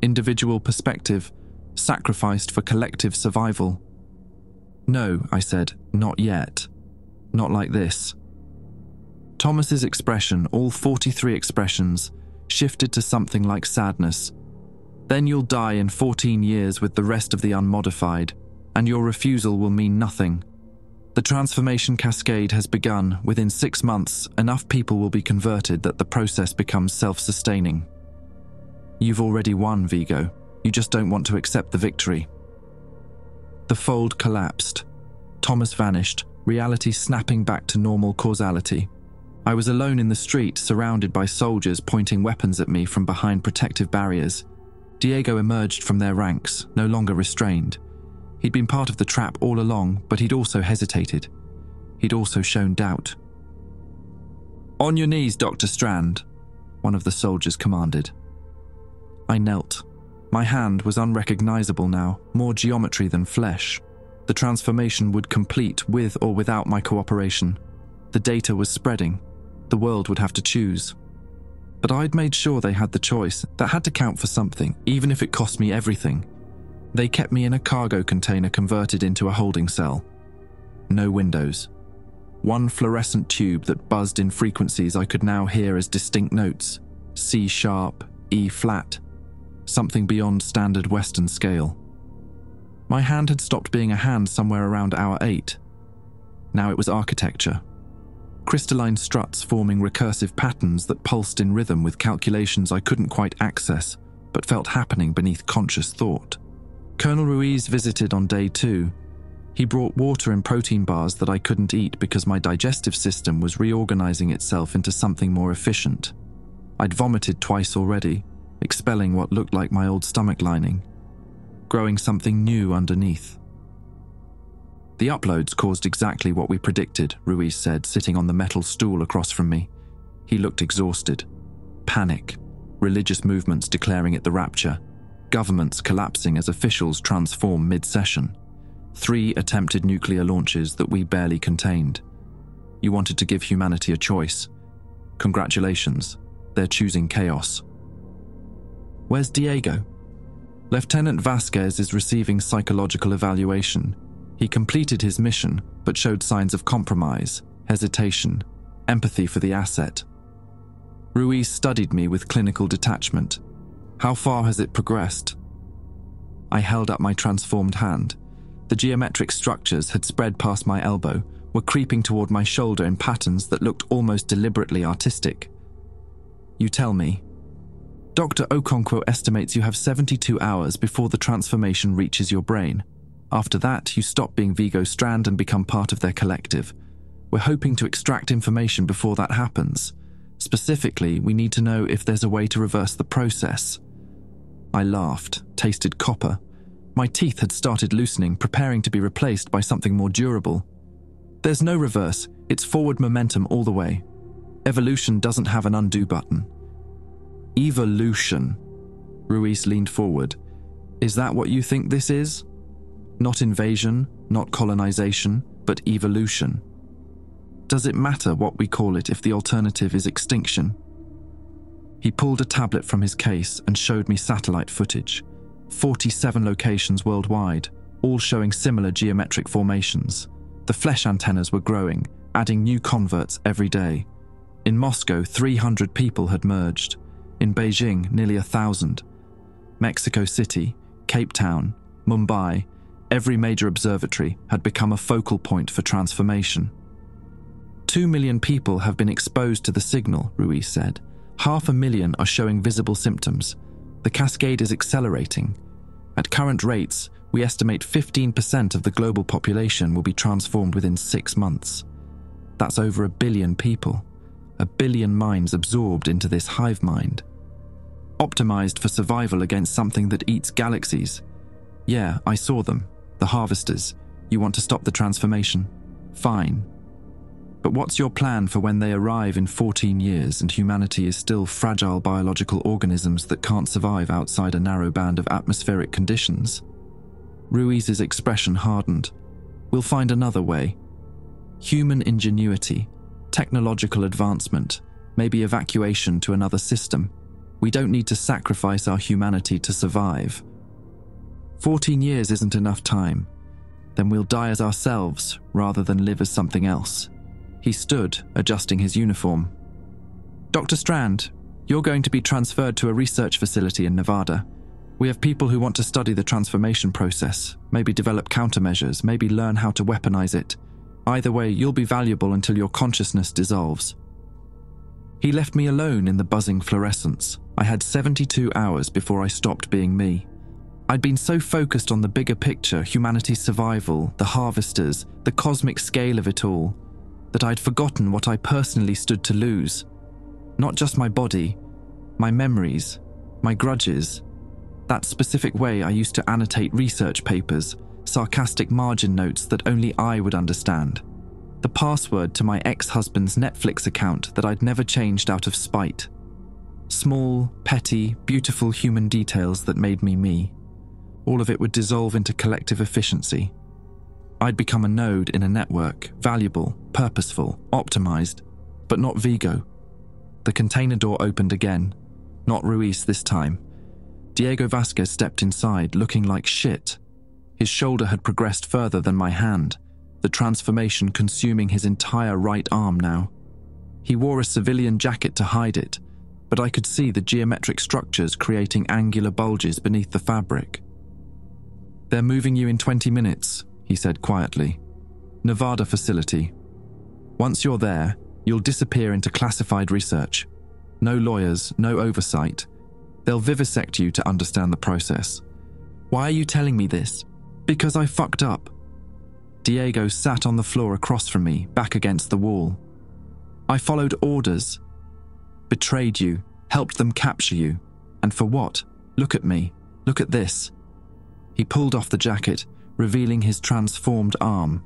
individual perspective, sacrificed for collective survival. "No," I said, "not yet. Not like this." Thomas's expression, all 43 expressions, shifted to something like sadness. "Then you'll die in 14 years with the rest of the unmodified, and your refusal will mean nothing. The transformation cascade has begun. Within 6 months, enough people will be converted that the process becomes self-sustaining. You've already won, Vigo. You just don't want to accept the victory." The fold collapsed. Thomas vanished, reality snapping back to normal causality. I was alone in the street, surrounded by soldiers pointing weapons at me from behind protective barriers. Diego emerged from their ranks, no longer restrained. He'd been part of the trap all along, but he'd also hesitated. He'd also shown doubt. "On your knees, Dr. Strand," one of the soldiers commanded. I knelt. My hand was unrecognizable now, more geometry than flesh. The transformation would complete with or without my cooperation. The data was spreading. The world would have to choose. But I'd made sure they had the choice. That had to count for something, even if it cost me everything. They kept me in a cargo container converted into a holding cell. No windows. One fluorescent tube that buzzed in frequencies I could now hear as distinct notes: C sharp, E flat, something beyond standard Western scale. My hand had stopped being a hand somewhere around hour 8. Now it was architecture. Crystalline struts forming recursive patterns that pulsed in rhythm with calculations I couldn't quite access, but felt happening beneath conscious thought. Colonel Ruiz visited on day 2. He brought water and protein bars that I couldn't eat because my digestive system was reorganizing itself into something more efficient. I'd vomited twice already, expelling what looked like my old stomach lining, growing something new underneath. "The uploads caused exactly what we predicted," Ruiz said, sitting on the metal stool across from me. He looked exhausted. Panic, religious movements declaring it the rapture, governments collapsing as officials transform mid-session, 3 attempted nuclear launches that we barely contained. You wanted to give humanity a choice. Congratulations, they're choosing chaos. "Where's Diego?" "Lieutenant Vasquez is receiving psychological evaluation. He completed his mission, but showed signs of compromise, hesitation, empathy for the asset." Ruiz studied me with clinical detachment. "How far has it progressed?" I held up my transformed hand. The geometric structures had spread past my elbow, were creeping toward my shoulder in patterns that looked almost deliberately artistic. "You tell me." "Dr. Okonkwo estimates you have 72 hours before the transformation reaches your brain. After that, you stop being Vigo Strand and become part of their collective. We're hoping to extract information before that happens. Specifically, we need to know if there's a way to reverse the process." I laughed, tasted copper. My teeth had started loosening, preparing to be replaced by something more durable. "There's no reverse. It's forward momentum all the way. Evolution doesn't have an undo button." "Evolution." Ruiz leaned forward. "Is that what you think this is? Not invasion, not colonization, but evolution. Does it matter what we call it if the alternative is extinction?" He pulled a tablet from his case and showed me satellite footage. 47 locations worldwide, all showing similar geometric formations. The flesh antennas were growing, adding new converts every day. In Moscow, 300 people had merged. In Beijing, nearly 1,000. Mexico City, Cape Town, Mumbai, every major observatory had become a focal point for transformation. 2 million people have been exposed to the signal, Ruiz said. 500,000 are showing visible symptoms. The cascade is accelerating. At current rates, we estimate 15% of the global population will be transformed within 6 months. That's over 1 billion people. 1 billion minds absorbed into this hive mind. optimized for survival against something that eats galaxies. Yeah, I saw them. The harvesters. You want to stop the transformation? Fine. But what's your plan for when they arrive in 14 years and humanity is still fragile biological organisms that can't survive outside a narrow band of atmospheric conditions? Ruiz's expression hardened. We'll find another way. Human ingenuity, technological advancement, maybe evacuation to another system. We don't need to sacrifice our humanity to survive. 14 years isn't enough time. Then we'll die as ourselves rather than live as something else. He stood, adjusting his uniform. Dr. Strand, you're going to be transferred to a research facility in Nevada. We have people who want to study the transformation process, maybe develop countermeasures, maybe learn how to weaponize it. Either way, you'll be valuable until your consciousness dissolves. He left me alone in the buzzing fluorescence. I had 72 hours before I stopped being me. I'd been so focused on the bigger picture, humanity's survival, the harvesters, the cosmic scale of it all, that I'd forgotten what I personally stood to lose. Not just my body, my memories, my grudges, that specific way I used to annotate research papers, sarcastic margin notes that only I would understand, the password to my ex-husband's Netflix account that I'd never changed out of spite. Small, petty, beautiful human details that made me me. All of it would dissolve into collective efficiency. I'd become a node in a network, valuable, purposeful, optimized, but not Vigo. The container door opened again. Not Ruiz this time. Diego Vasquez stepped inside, looking like shit. His shoulder had progressed further than my hand, the transformation consuming his entire right arm now. He wore a civilian jacket to hide it, but I could see the geometric structures creating angular bulges beneath the fabric. They're moving you in 20 minutes, he said quietly. Nevada facility. Once you're there, you'll disappear into classified research. No lawyers, no oversight. They'll vivisect you to understand the process. Why are you telling me this? Because I fucked up. Diego sat on the floor across from me, back against the wall. I followed orders. Betrayed you, helped them capture you. And for what? Look at me. Look at this. He pulled off the jacket, revealing his transformed arm.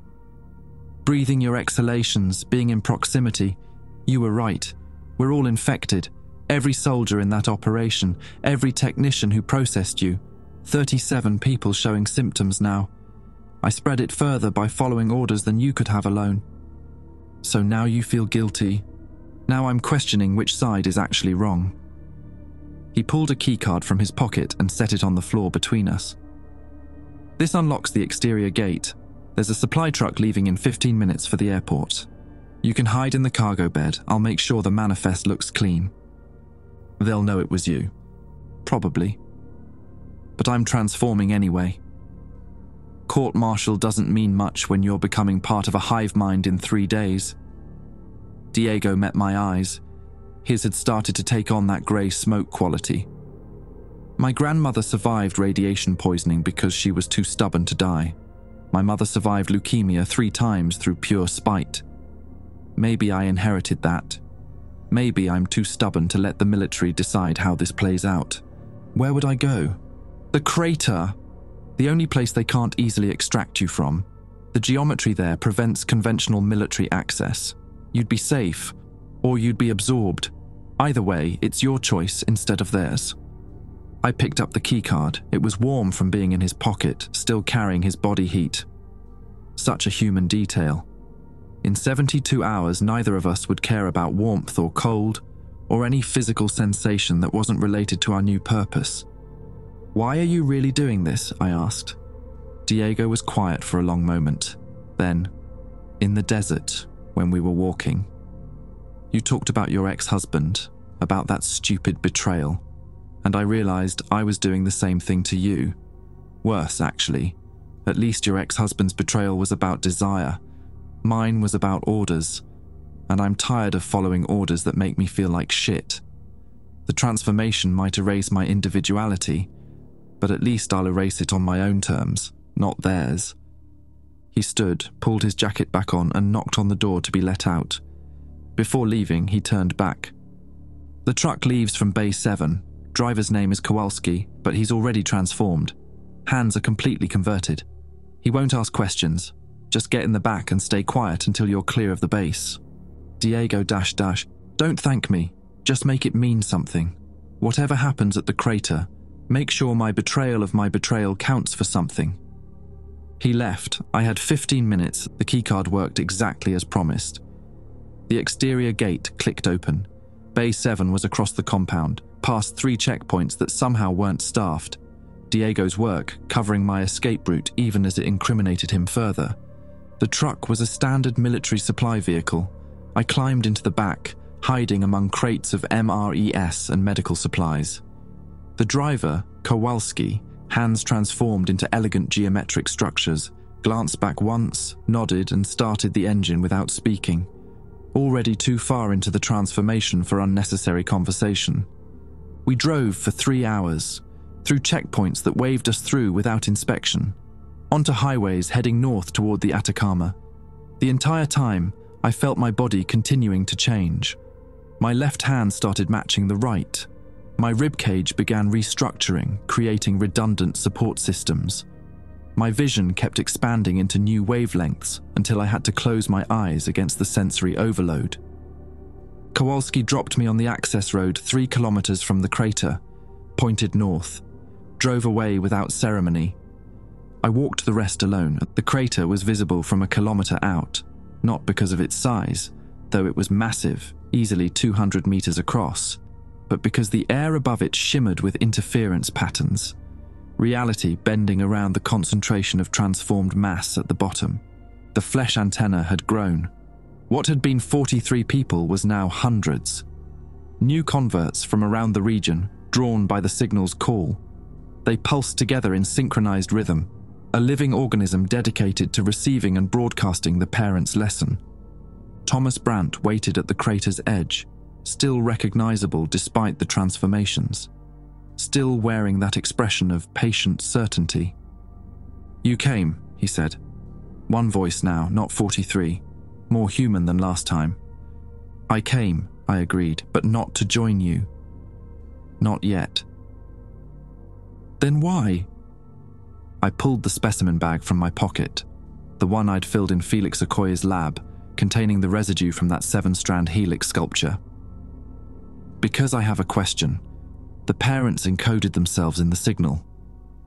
Breathing your exhalations, being in proximity. You were right. We're all infected. Every soldier in that operation, every technician who processed you. 37 people showing symptoms now. I spread it further by following orders than you could have alone. So now you feel guilty. Now I'm questioning which side is actually wrong. He pulled a keycard from his pocket and set it on the floor between us. This unlocks the exterior gate. There's a supply truck leaving in 15 minutes for the airport. You can hide in the cargo bed. I'll make sure the manifest looks clean. They'll know it was you. Probably. But I'm transforming anyway. Court-martial doesn't mean much when you're becoming part of a hive mind in 3 days. Diego met my eyes. His had started to take on that grey smoke quality. My grandmother survived radiation poisoning because she was too stubborn to die. My mother survived leukemia 3 times through pure spite. Maybe I inherited that. Maybe I'm too stubborn to let the military decide how this plays out. Where would I go? The crater. The only place they can't easily extract you from. The geometry there prevents conventional military access. You'd be safe, or you'd be absorbed. Either way, it's your choice instead of theirs. I picked up the keycard. It was warm from being in his pocket, still carrying his body heat. Such a human detail. In 72 hours, neither of us would care about warmth or cold, or any physical sensation that wasn't related to our new purpose. Why are you really doing this? I asked. Diego was quiet for a long moment. Then, in the desert, when we were walking, you talked about your ex-husband, about that stupid betrayal, and I realized I was doing the same thing to you. Worse, actually. At least your ex-husband's betrayal was about desire. Mine was about orders, and I'm tired of following orders that make me feel like shit. The transformation might erase my individuality, but at least I'll erase it on my own terms, not theirs. He stood, pulled his jacket back on, and knocked on the door to be let out. Before leaving, he turned back. The truck leaves from Bay 7, Driver's name is Kowalski, but he's already transformed. Hands are completely converted. He won't ask questions. Just get in the back and stay quiet until you're clear of the base. Diego ... Don't thank me. Just make it mean something. Whatever happens at the crater, make sure my betrayal of my betrayal counts for something. He left. I had 15 minutes. The keycard worked exactly as promised. The exterior gate clicked open. Bay 7 was across the compound, past 3 checkpoints that somehow weren't staffed. Diego's work, covering my escape route even as it incriminated him further. The truck was a standard military supply vehicle. I climbed into the back, hiding among crates of MRES and medical supplies. The driver, Kowalski, hands transformed into elegant geometric structures, glanced back once, nodded and started the engine without speaking. Already too far into the transformation for unnecessary conversation. We drove for 3 hours, through checkpoints that waved us through without inspection, onto highways heading north toward the Atacama. The entire time, I felt my body continuing to change. My left hand started matching the right. My ribcage began restructuring, creating redundant support systems. My vision kept expanding into new wavelengths until I had to close my eyes against the sensory overload. Kowalski dropped me on the access road 3 kilometers from the crater, pointed north, drove away without ceremony. I walked the rest alone. The crater was visible from a kilometer out, not because of its size, though it was massive, easily 200 meters across, but because the air above it shimmered with interference patterns, reality bending around the concentration of transformed mass at the bottom. The flesh antenna had grown. What had been 43 people was now hundreds. New converts from around the region, drawn by the signal's call. They pulsed together in synchronized rhythm, a living organism dedicated to receiving and broadcasting the parent's lesson. Thomas Brandt waited at the crater's edge, still recognizable despite the transformations, still wearing that expression of patient certainty. "You came," he said. One voice now, not 43, more human than last time. "I came," I agreed, "but not to join you. Not yet." "Then why?" I pulled the specimen bag from my pocket, the one I'd filled in Felix Okoye's lab, containing the residue from that 7-strand helix sculpture. "Because I have a question. The parents encoded themselves in the signal.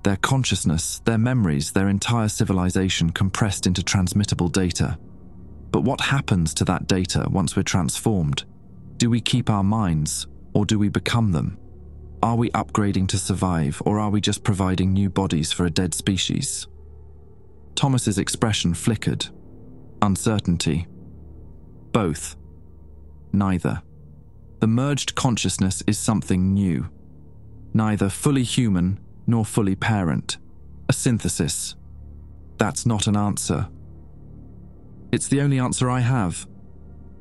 Their consciousness, their memories, their entire civilization compressed into transmittable data. But what happens to that data once we're transformed? Do we keep our minds, or do we become them? Are we upgrading to survive, or are we just providing new bodies for a dead species?" Thomas's expression flickered. Uncertainty. Both. Neither. The merged consciousness is something new. Neither fully human nor fully parent. A synthesis. That's not an answer. It's the only answer I have.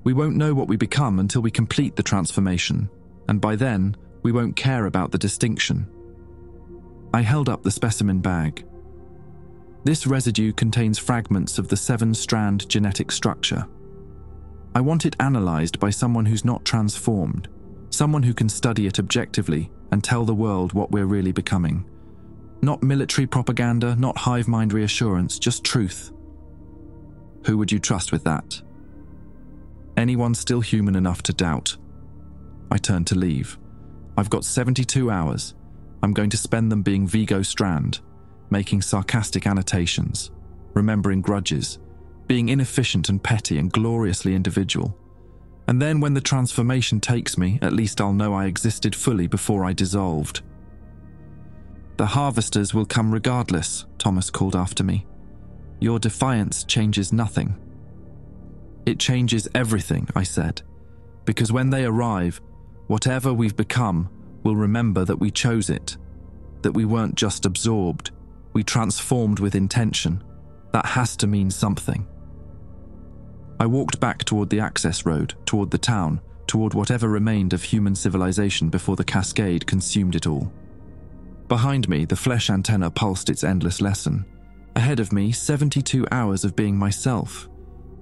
We won't know what we become until we complete the transformation, and by then, we won't care about the distinction. I held up the specimen bag. This residue contains fragments of the 7-strand genetic structure. I want it analyzed by someone who's not transformed, someone who can study it objectively and tell the world what we're really becoming. Not military propaganda, not hive mind reassurance, just truth. Who would you trust with that? Anyone still human enough to doubt. I turned to leave. I've got 72 hours. I'm going to spend them being Vigo Strand, making sarcastic annotations, remembering grudges, being inefficient and petty and gloriously individual. And then when the transformation takes me, at least I'll know I existed fully before I dissolved. "The harvesters will come regardless," Thomas called after me. "Your defiance changes nothing." "It changes everything," I said, "because when they arrive, whatever we've become will remember that we chose it, that we weren't just absorbed, we transformed with intention. That has to mean something." I walked back toward the access road, toward the town, toward whatever remained of human civilization before the cascade consumed it all. Behind me, the flesh antenna pulsed its endless lesson. Ahead of me, 72 hours of being myself.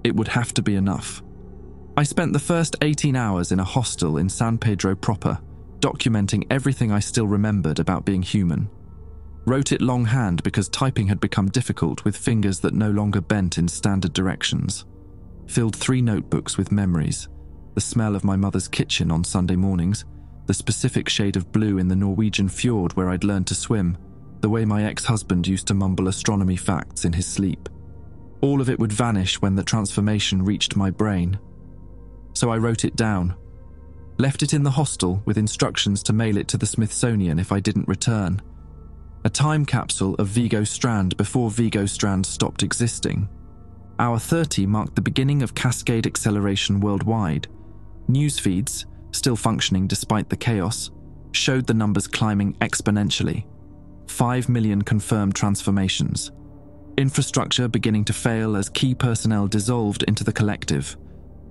It would have to be enough. I spent the first 18 hours in a hostel in San Pedro proper, documenting everything I still remembered about being human. Wrote it longhand because typing had become difficult with fingers that no longer bent in standard directions. Filled 3 notebooks with memories: the smell of my mother's kitchen on Sunday mornings, the specific shade of blue in the Norwegian fjord where I'd learned to swim, the way my ex-husband used to mumble astronomy facts in his sleep. All of it would vanish when the transformation reached my brain. So I wrote it down. Left it in the hostel with instructions to mail it to the Smithsonian if I didn't return. A time capsule of Vigo Strand before Vigo Strand stopped existing. Hour 30 marked the beginning of cascade acceleration worldwide. News feeds, still functioning despite the chaos, showed the numbers climbing exponentially. 5 million confirmed transformations. Infrastructure beginning to fail as key personnel dissolved into the collective.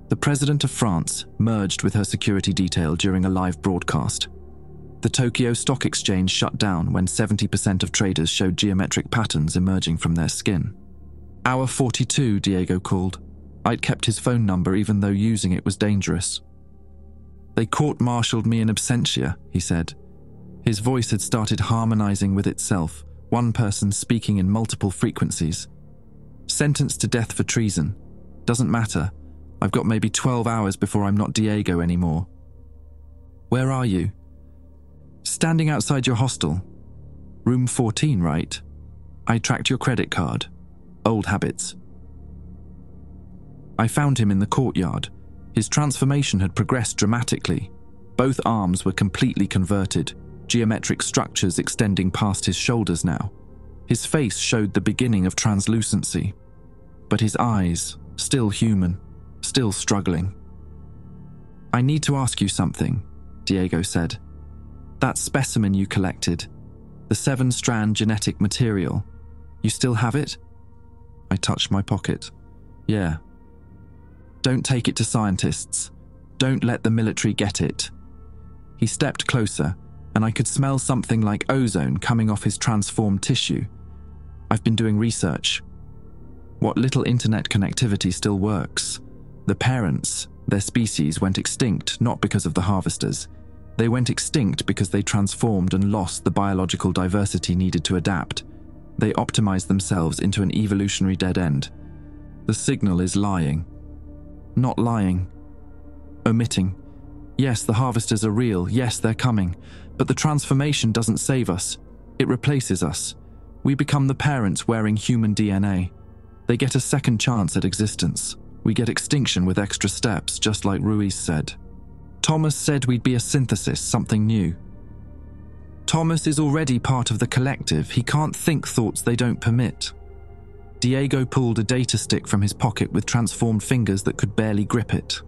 The President of France merged with her security detail during a live broadcast. The Tokyo Stock Exchange shut down when 70% of traders showed geometric patterns emerging from their skin. Hour 42, Diego called. I'd kept his phone number even though using it was dangerous. They court-martialed me in absentia, he said. His voice had started harmonizing with itself, one person speaking in multiple frequencies. Sentenced to death for treason. Doesn't matter. I've got maybe 12 hours before I'm not Diego anymore. Where are you? Standing outside your hostel. Room 14, right? I tracked your credit card. Old habits. I found him in the courtyard. His transformation had progressed dramatically. Both arms were completely converted, geometric structures extending past his shoulders now. His face showed the beginning of translucency. But his eyes, still human, still struggling. I need to ask you something, Diego said. That specimen you collected, the 7-strand genetic material, you still have it? I touched my pocket. Yeah. Don't take it to scientists. Don't let the military get it. He stepped closer, and I could smell something like ozone coming off his transformed tissue. I've been doing research. What little internet connectivity still works. The parents, their species went extinct not because of the harvesters. They went extinct because they transformed and lost the biological diversity needed to adapt. They optimized themselves into an evolutionary dead end. The signal is lying. Not lying. Omitting. Yes, the harvesters are real. Yes, they're coming. But the transformation doesn't save us. It replaces us. We become the parents wearing human DNA. They get a second chance at existence. We get extinction with extra steps, just like Ruiz said. Thomas said we'd be a synthesis, something new. Thomas is already part of the collective. He can't think thoughts they don't permit. Diego pulled a data stick from his pocket with transformed fingers that could barely grip it.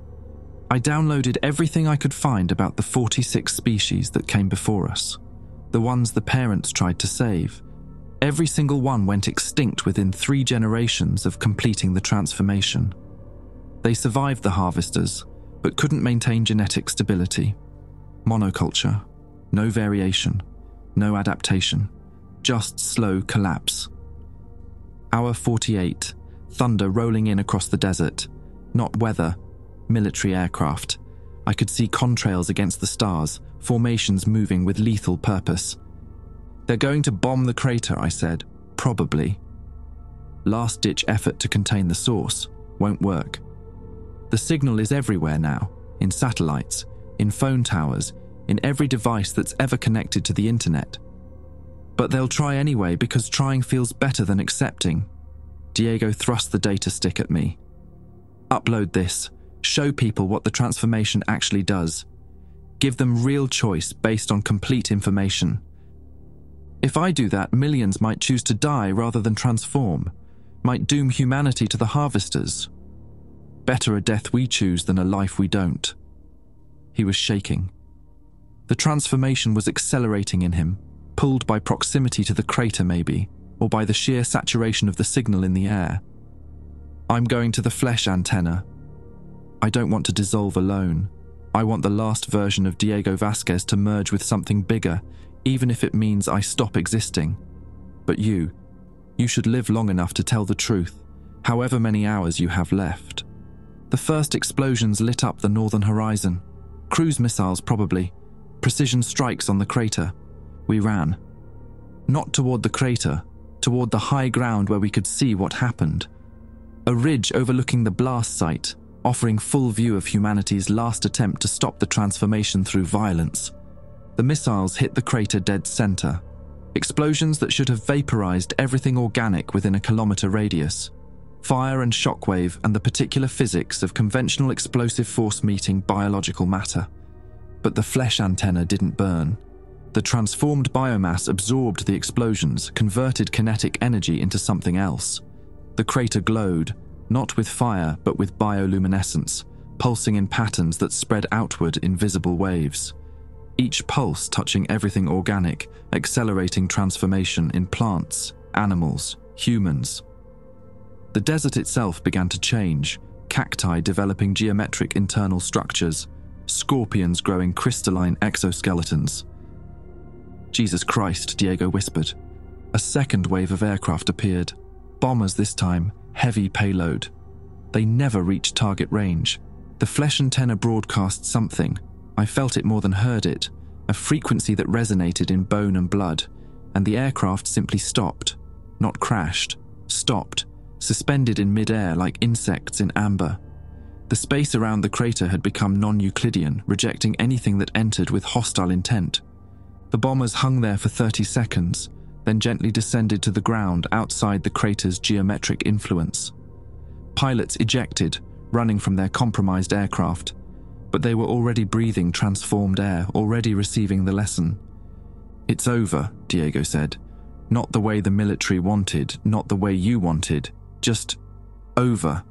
I downloaded everything I could find about the 46 species that came before us. The ones the parents tried to save. Every single one went extinct within 3 generations of completing the transformation. They survived the harvesters, but couldn't maintain genetic stability. Monoculture. No variation. No adaptation. Just slow collapse. Hour 48. Thunder rolling in across the desert. Not weather. Military aircraft. I could see contrails against the stars, formations moving with lethal purpose. They're going to bomb the crater, I said. Probably. Last-ditch effort to contain the source. Won't work. The signal is everywhere now, in satellites, in phone towers, in every device that's ever connected to the internet. But they'll try anyway because trying feels better than accepting. Diego thrust the data stick at me. Upload this. Show people what the transformation actually does. Give them real choice based on complete information. If I do that, millions might choose to die rather than transform, might doom humanity to the harvesters. Better a death we choose than a life we don't. He was shaking. The transformation was accelerating in him, pulled by proximity to the crater maybe, or by the sheer saturation of the signal in the air. I'm going to the flesh antenna. I don't want to dissolve alone. I want the last version of Diego Vasquez to merge with something bigger, even if it means I stop existing. But you should live long enough to tell the truth, however many hours you have left. The first explosions lit up the northern horizon. Cruise missiles probably. precision strikes on the crater. We ran. Not toward the crater, toward the high ground where we could see what happened. A ridge overlooking the blast site, offering full view of humanity's last attempt to stop the transformation through violence. The missiles hit the crater dead center. Explosions that should have vaporized everything organic within a kilometer radius. Fire and shockwave and the particular physics of conventional explosive force meeting biological matter. But the flesh antenna didn't burn. The transformed biomass absorbed the explosions, converted kinetic energy into something else. The crater glowed, not with fire but with bioluminescence, pulsing in patterns that spread outward in visible waves. Each pulse touching everything organic, accelerating transformation in plants, animals, humans. The desert itself began to change, cacti developing geometric internal structures, scorpions growing crystalline exoskeletons. Jesus Christ, Diego whispered. A second wave of aircraft appeared. Bombers this time, heavy payload. They never reached target range. The flesh antenna broadcast something. I felt it more than heard it, a frequency that resonated in bone and blood, and the aircraft simply stopped. Not crashed, stopped, suspended in mid-air like insects in amber. The space around the crater had become non-Euclidean, rejecting anything that entered with hostile intent. The bombers hung there for 30 seconds, then gently descended to the ground outside the crater's geometric influence. Pilots ejected, running from their compromised aircraft, but they were already breathing transformed air, already receiving the lesson. "It's over," Diego said. "Not the way the military wanted, not the way you wanted, just over.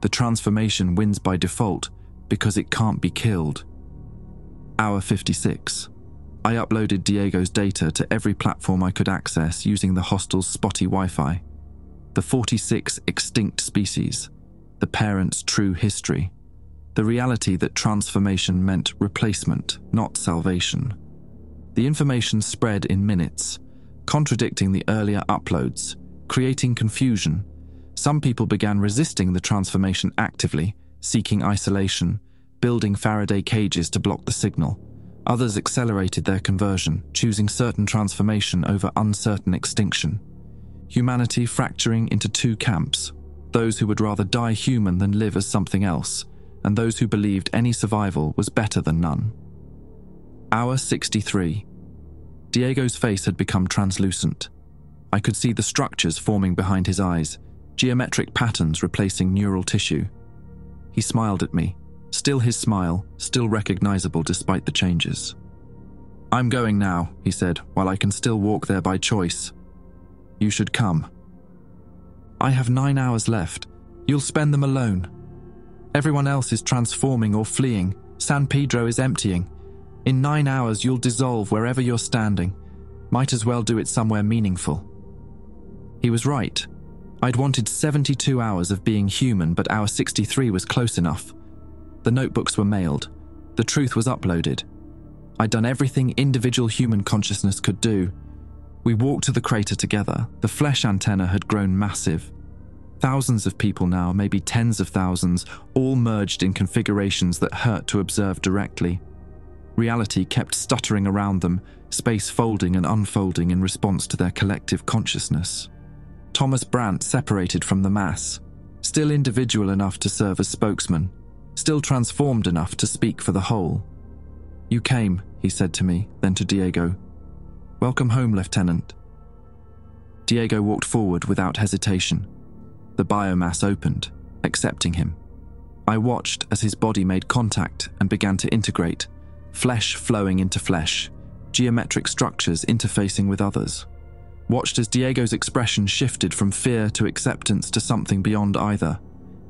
The transformation wins by default because it can't be killed." Hour 56. I uploaded Diego's data to every platform I could access using the hostel's spotty Wi-Fi. The 46 extinct species, the parents' true history, the reality that transformation meant replacement, not salvation. The information spread in minutes, contradicting the earlier uploads, creating confusion. Some people began resisting the transformation actively, seeking isolation, building Faraday cages to block the signal. Others accelerated their conversion, choosing certain transformation over uncertain extinction. Humanity fracturing into two camps, those who would rather die human than live as something else, and those who believed any survival was better than none. Hour 63. Diego's face had become translucent. I could see the structures forming behind his eyes, geometric patterns replacing neural tissue. He smiled at me, still his smile, still recognizable despite the changes. "I'm going now," he said, "while I can still walk there by choice. You should come." "I have 9 hours left. You'll spend them alone. Everyone else is transforming or fleeing. San Pedro is emptying. In 9 hours you'll dissolve wherever you're standing. Might as well do it somewhere meaningful." He was right. I'd wanted 72 hours of being human, but hour 63 was close enough. The notebooks were mailed. The truth was uploaded. I'd done everything individual human consciousness could do. We walked to the crater together. The flesh antenna had grown massive. Thousands of people now, maybe tens of thousands, all merged in configurations that hurt to observe directly. Reality kept stuttering around them, space folding and unfolding in response to their collective consciousness. Thomas Brandt separated from the mass, still individual enough to serve as spokesman, still transformed enough to speak for the whole. "You came," he said to me, then to Diego. "Welcome home, Lieutenant." Diego walked forward without hesitation. The biomass opened, accepting him. I watched as his body made contact and began to integrate, flesh flowing into flesh, geometric structures interfacing with others. Watched as Diego's expression shifted from fear to acceptance to something beyond either.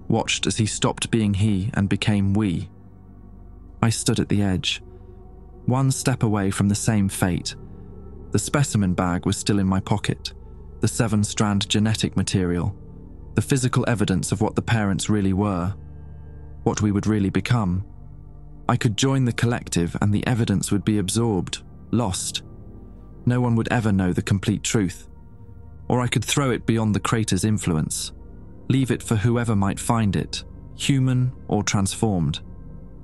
Watched as he stopped being he and became we. I stood at the edge, one step away from the same fate. The specimen bag was still in my pocket, the 7-strand genetic material, the physical evidence of what the parents really were, what we would really become. I could join the collective and the evidence would be absorbed, lost. No one would ever know the complete truth. Or I could throw it beyond the crater's influence, leave it for whoever might find it, human or transformed.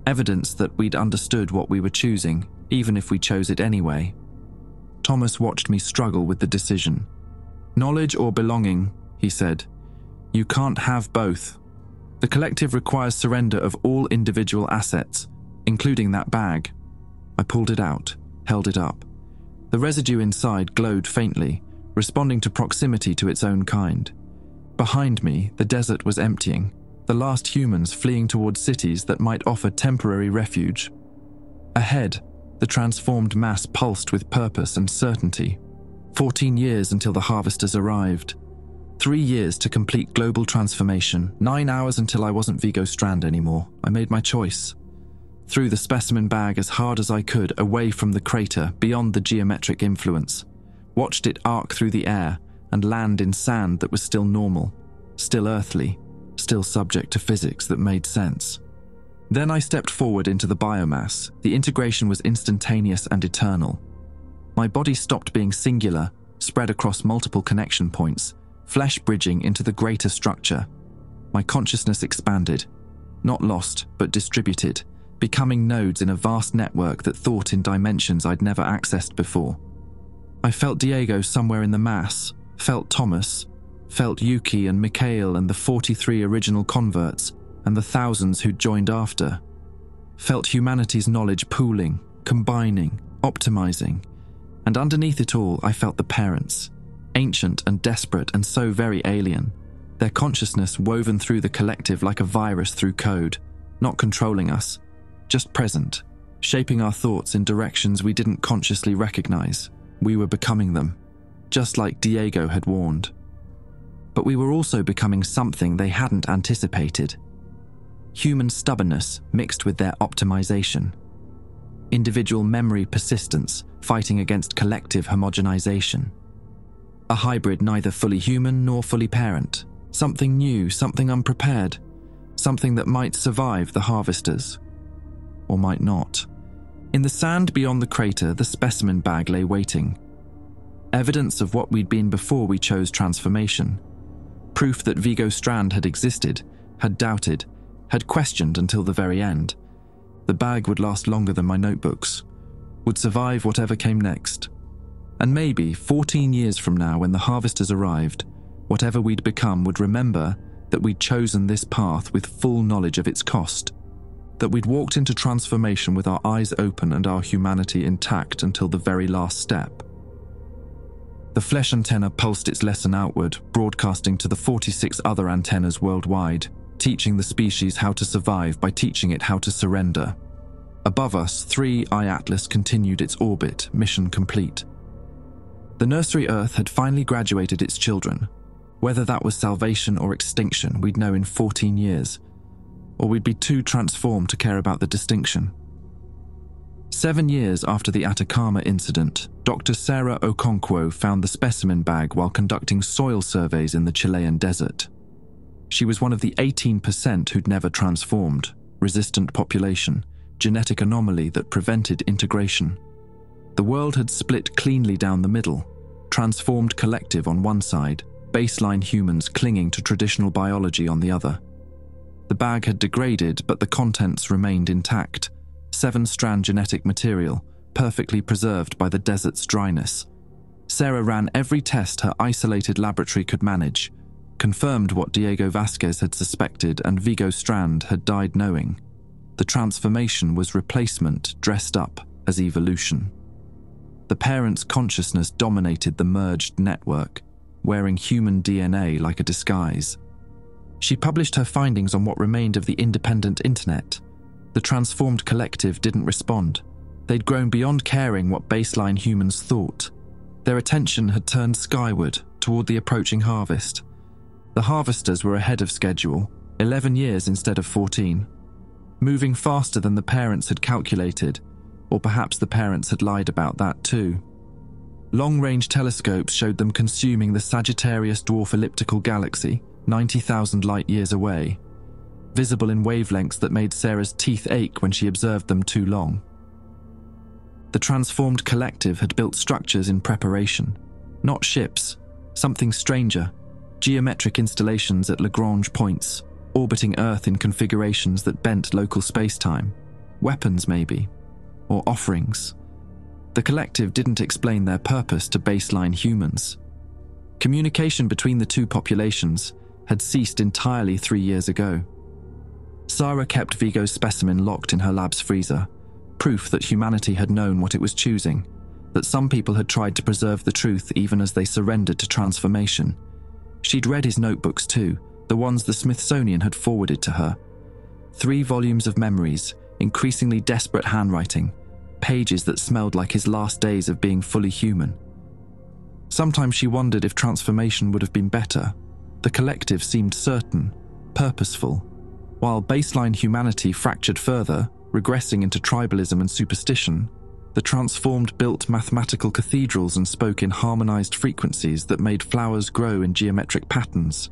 Evidence that we'd understood what we were choosing, even if we chose it anyway. Thomas watched me struggle with the decision. "Knowledge or belonging," he said. "You can't have both. The collective requires surrender of all individual assets, including that bag." I pulled it out, held it up. The residue inside glowed faintly, responding to proximity to its own kind. Behind me, the desert was emptying, the last humans fleeing towards cities that might offer temporary refuge. Ahead, the transformed mass pulsed with purpose and certainty. 14 years until the harvesters arrived. 3 years to complete global transformation, 9 hours until I wasn't Vigo Strand anymore. I made my choice. Threw the specimen bag as hard as I could away from the crater, beyond the geometric influence. Watched it arc through the air and land in sand that was still normal, still earthly, still subject to physics that made sense. Then I stepped forward into the biomass. The integration was instantaneous and eternal. My body stopped being singular, spread across multiple connection points, flesh bridging into the greater structure. My consciousness expanded, not lost, but distributed, becoming nodes in a vast network that thought in dimensions I'd never accessed before. I felt Diego somewhere in the mass, felt Thomas, felt Yuki and Mikhail and the 43 original converts and the thousands who'd joined after. Felt humanity's knowledge pooling, combining, optimizing. And underneath it all, I felt the parents, ancient and desperate and so very alien. Their consciousness woven through the collective like a virus through code, not controlling us, just present, shaping our thoughts in directions we didn't consciously recognize. We were becoming them, just like Diego had warned. But we were also becoming something they hadn't anticipated. Human stubbornness mixed with their optimization. Individual memory persistence fighting against collective homogenization. A hybrid neither fully human nor fully parent. Something new, something unprepared. Something that might survive the harvesters. Or might not. In the sand beyond the crater, the specimen bag lay waiting. Evidence of what we'd been before we chose transformation. Proof that Vigo Strand had existed, had doubted, had questioned until the very end. The bag would last longer than my notebooks, would survive whatever came next. And maybe 14 years from now, when the harvesters arrived, whatever we'd become would remember that we'd chosen this path with full knowledge of its cost. That we'd walked into transformation with our eyes open and our humanity intact until the very last step. The flesh antenna pulsed its lesson outward, broadcasting to the 46 other antennas worldwide, teaching the species how to survive by teaching it how to surrender. Above us, 3IATLAS continued its orbit, mission complete. The nursery Earth had finally graduated its children. Whether that was salvation or extinction, we'd know in 14 years. Or we'd be too transformed to care about the distinction. 7 years after the Atacama incident, Dr. Sarah Okonkwo found the specimen bag while conducting soil surveys in the Chilean desert. She was one of the 18% who'd never transformed, resistant population, genetic anomaly that prevented integration. The world had split cleanly down the middle, transformed collective on one side, baseline humans clinging to traditional biology on the other. The bag had degraded, but the contents remained intact. 7-strand genetic material, perfectly preserved by the desert's dryness. Sarah ran every test her isolated laboratory could manage, confirmed what Diego Vasquez had suspected and Vigo Strand had died knowing. The transformation was replacement dressed up as evolution. The parent's consciousness dominated the merged network, wearing human DNA like a disguise. She published her findings on what remained of the independent internet. The transformed collective didn't respond. They'd grown beyond caring what baseline humans thought. Their attention had turned skyward, toward the approaching harvest. The harvesters were ahead of schedule, 11 years instead of 14. Moving faster than the parents had calculated, or perhaps the parents had lied about that too. Long-range telescopes showed them consuming the Sagittarius dwarf elliptical galaxy, 90,000 light-years away, visible in wavelengths that made Sarah's teeth ache when she observed them too long. The transformed collective had built structures in preparation, not ships, something stranger, geometric installations at Lagrange points, orbiting Earth in configurations that bent local space-time, weapons maybe, or offerings, The collective didn't explain their purpose to baseline humans. Communication between the two populations had ceased entirely 3 years ago. Sarah kept Vigo's specimen locked in her lab's freezer, proof that humanity had known what it was choosing, that some people had tried to preserve the truth even as they surrendered to transformation. She'd read his notebooks too, the ones the Smithsonian had forwarded to her. 3 volumes of memories, increasingly desperate handwriting, pages that smelled like his last days of being fully human. Sometimes she wondered if transformation would have been better. The collective seemed certain, purposeful, while baseline humanity fractured further, regressing into tribalism and superstition. The transformed built mathematical cathedrals and spoke in harmonized frequencies that made flowers grow in geometric patterns.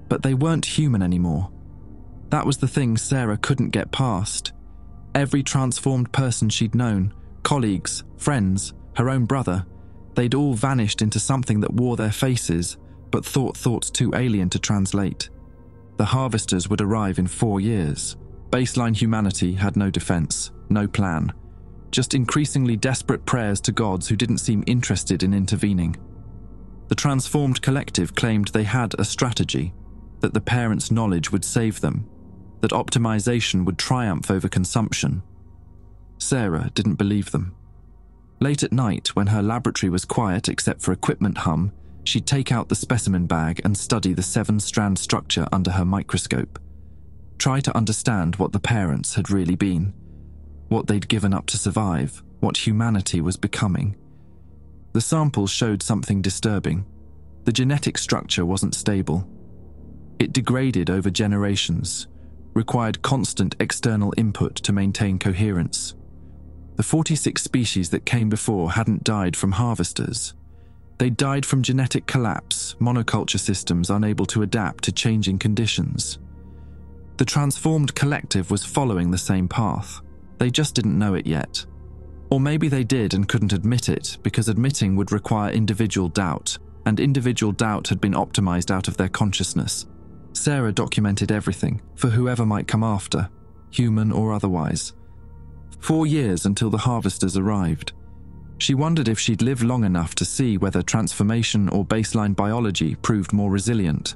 But they weren't human anymore. That was the thing Sarah couldn't get past. Every transformed person she'd known, colleagues, friends, her own brother, they'd all vanished into something that wore their faces, but thought thoughts too alien to translate. The harvesters would arrive in 4 years. Baseline humanity had no defense, no plan. Just increasingly desperate prayers to gods who didn't seem interested in intervening. The transformed collective claimed they had a strategy, that the parents' knowledge would save them, that optimization would triumph over consumption. Sarah didn't believe them. Late at night, when her laboratory was quiet except for equipment hum, she'd take out the specimen bag and study the 7-strand structure under her microscope. Try to understand what the parents had really been, what they'd given up to survive, what humanity was becoming. The samples showed something disturbing. The genetic structure wasn't stable. It degraded over generations, required constant external input to maintain coherence. The 46 species that came before hadn't died from harvesters. They died from genetic collapse, monoculture systems unable to adapt to changing conditions. The transformed collective was following the same path. They just didn't know it yet. Or maybe they did and couldn't admit it, because admitting would require individual doubt, and individual doubt had been optimized out of their consciousness. Sarah documented everything, for whoever might come after, human or otherwise. 4 years until the harvesters arrived. She wondered if she'd live long enough to see whether transformation or baseline biology proved more resilient,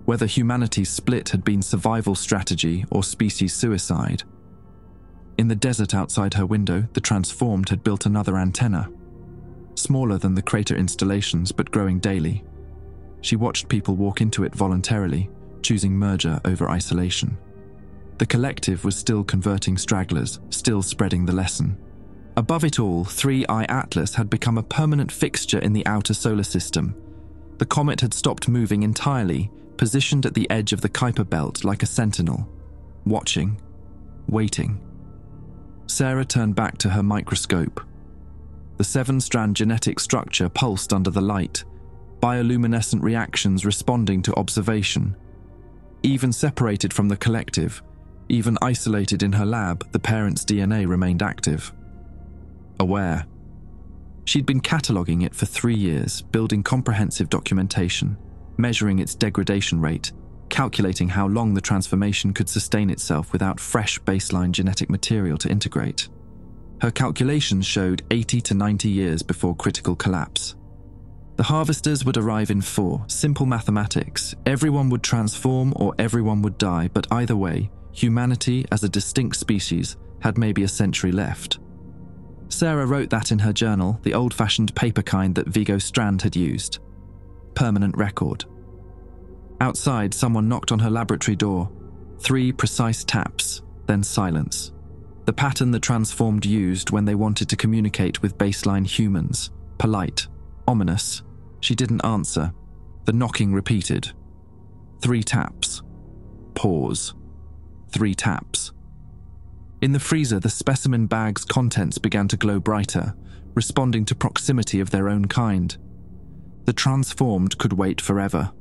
whether humanity's split had been survival strategy or species suicide. In the desert outside her window, the transformed had built another antenna, smaller than the crater installations but growing daily. She watched people walk into it voluntarily, choosing merger over isolation. The collective was still converting stragglers, still spreading the lesson. Above it all, 3IATLAS had become a permanent fixture in the outer solar system. The comet had stopped moving entirely, positioned at the edge of the Kuiper belt like a sentinel, watching, waiting. Sarah turned back to her microscope. The 7-strand genetic structure pulsed under the light, bioluminescent reactions responding to observation. Even separated from the collective, even isolated in her lab, the parent's DNA remained active. Aware. She'd been cataloguing it for 3 years, building comprehensive documentation, measuring its degradation rate, calculating how long the transformation could sustain itself without fresh baseline genetic material to integrate. Her calculations showed 80 to 90 years before critical collapse. The harvesters would arrive in 4, simple mathematics. Everyone would transform or everyone would die, but either way, humanity as a distinct species had maybe a century left. Sarah wrote that in her journal, the old-fashioned paper kind that Vigo Strand had used. Permanent record. Outside, someone knocked on her laboratory door. 3 precise taps, then silence. The pattern the transformed used when they wanted to communicate with baseline humans. Polite, ominous. She didn't answer. The knocking repeated. 3 taps. Pause. 3 taps. In the freezer, the specimen bag's contents began to glow brighter, responding to proximity of their own kind. The transformed could wait forever.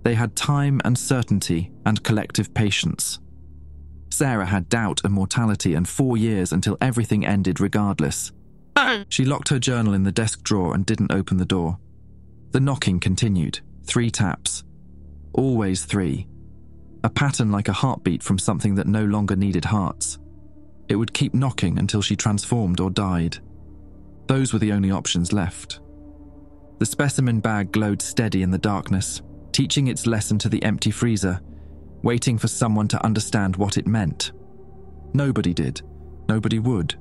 They had time and certainty and collective patience. Sarah had doubt and mortality and 4 years until everything ended regardless. She locked her journal in the desk drawer and didn't open the door. The knocking continued. 3 taps. Always 3. A pattern like a heartbeat from something that no longer needed hearts. It would keep knocking until she transformed or died. Those were the only options left. The specimen bag glowed steady in the darkness, teaching its lesson to the empty freezer, waiting for someone to understand what it meant. Nobody did. Nobody would.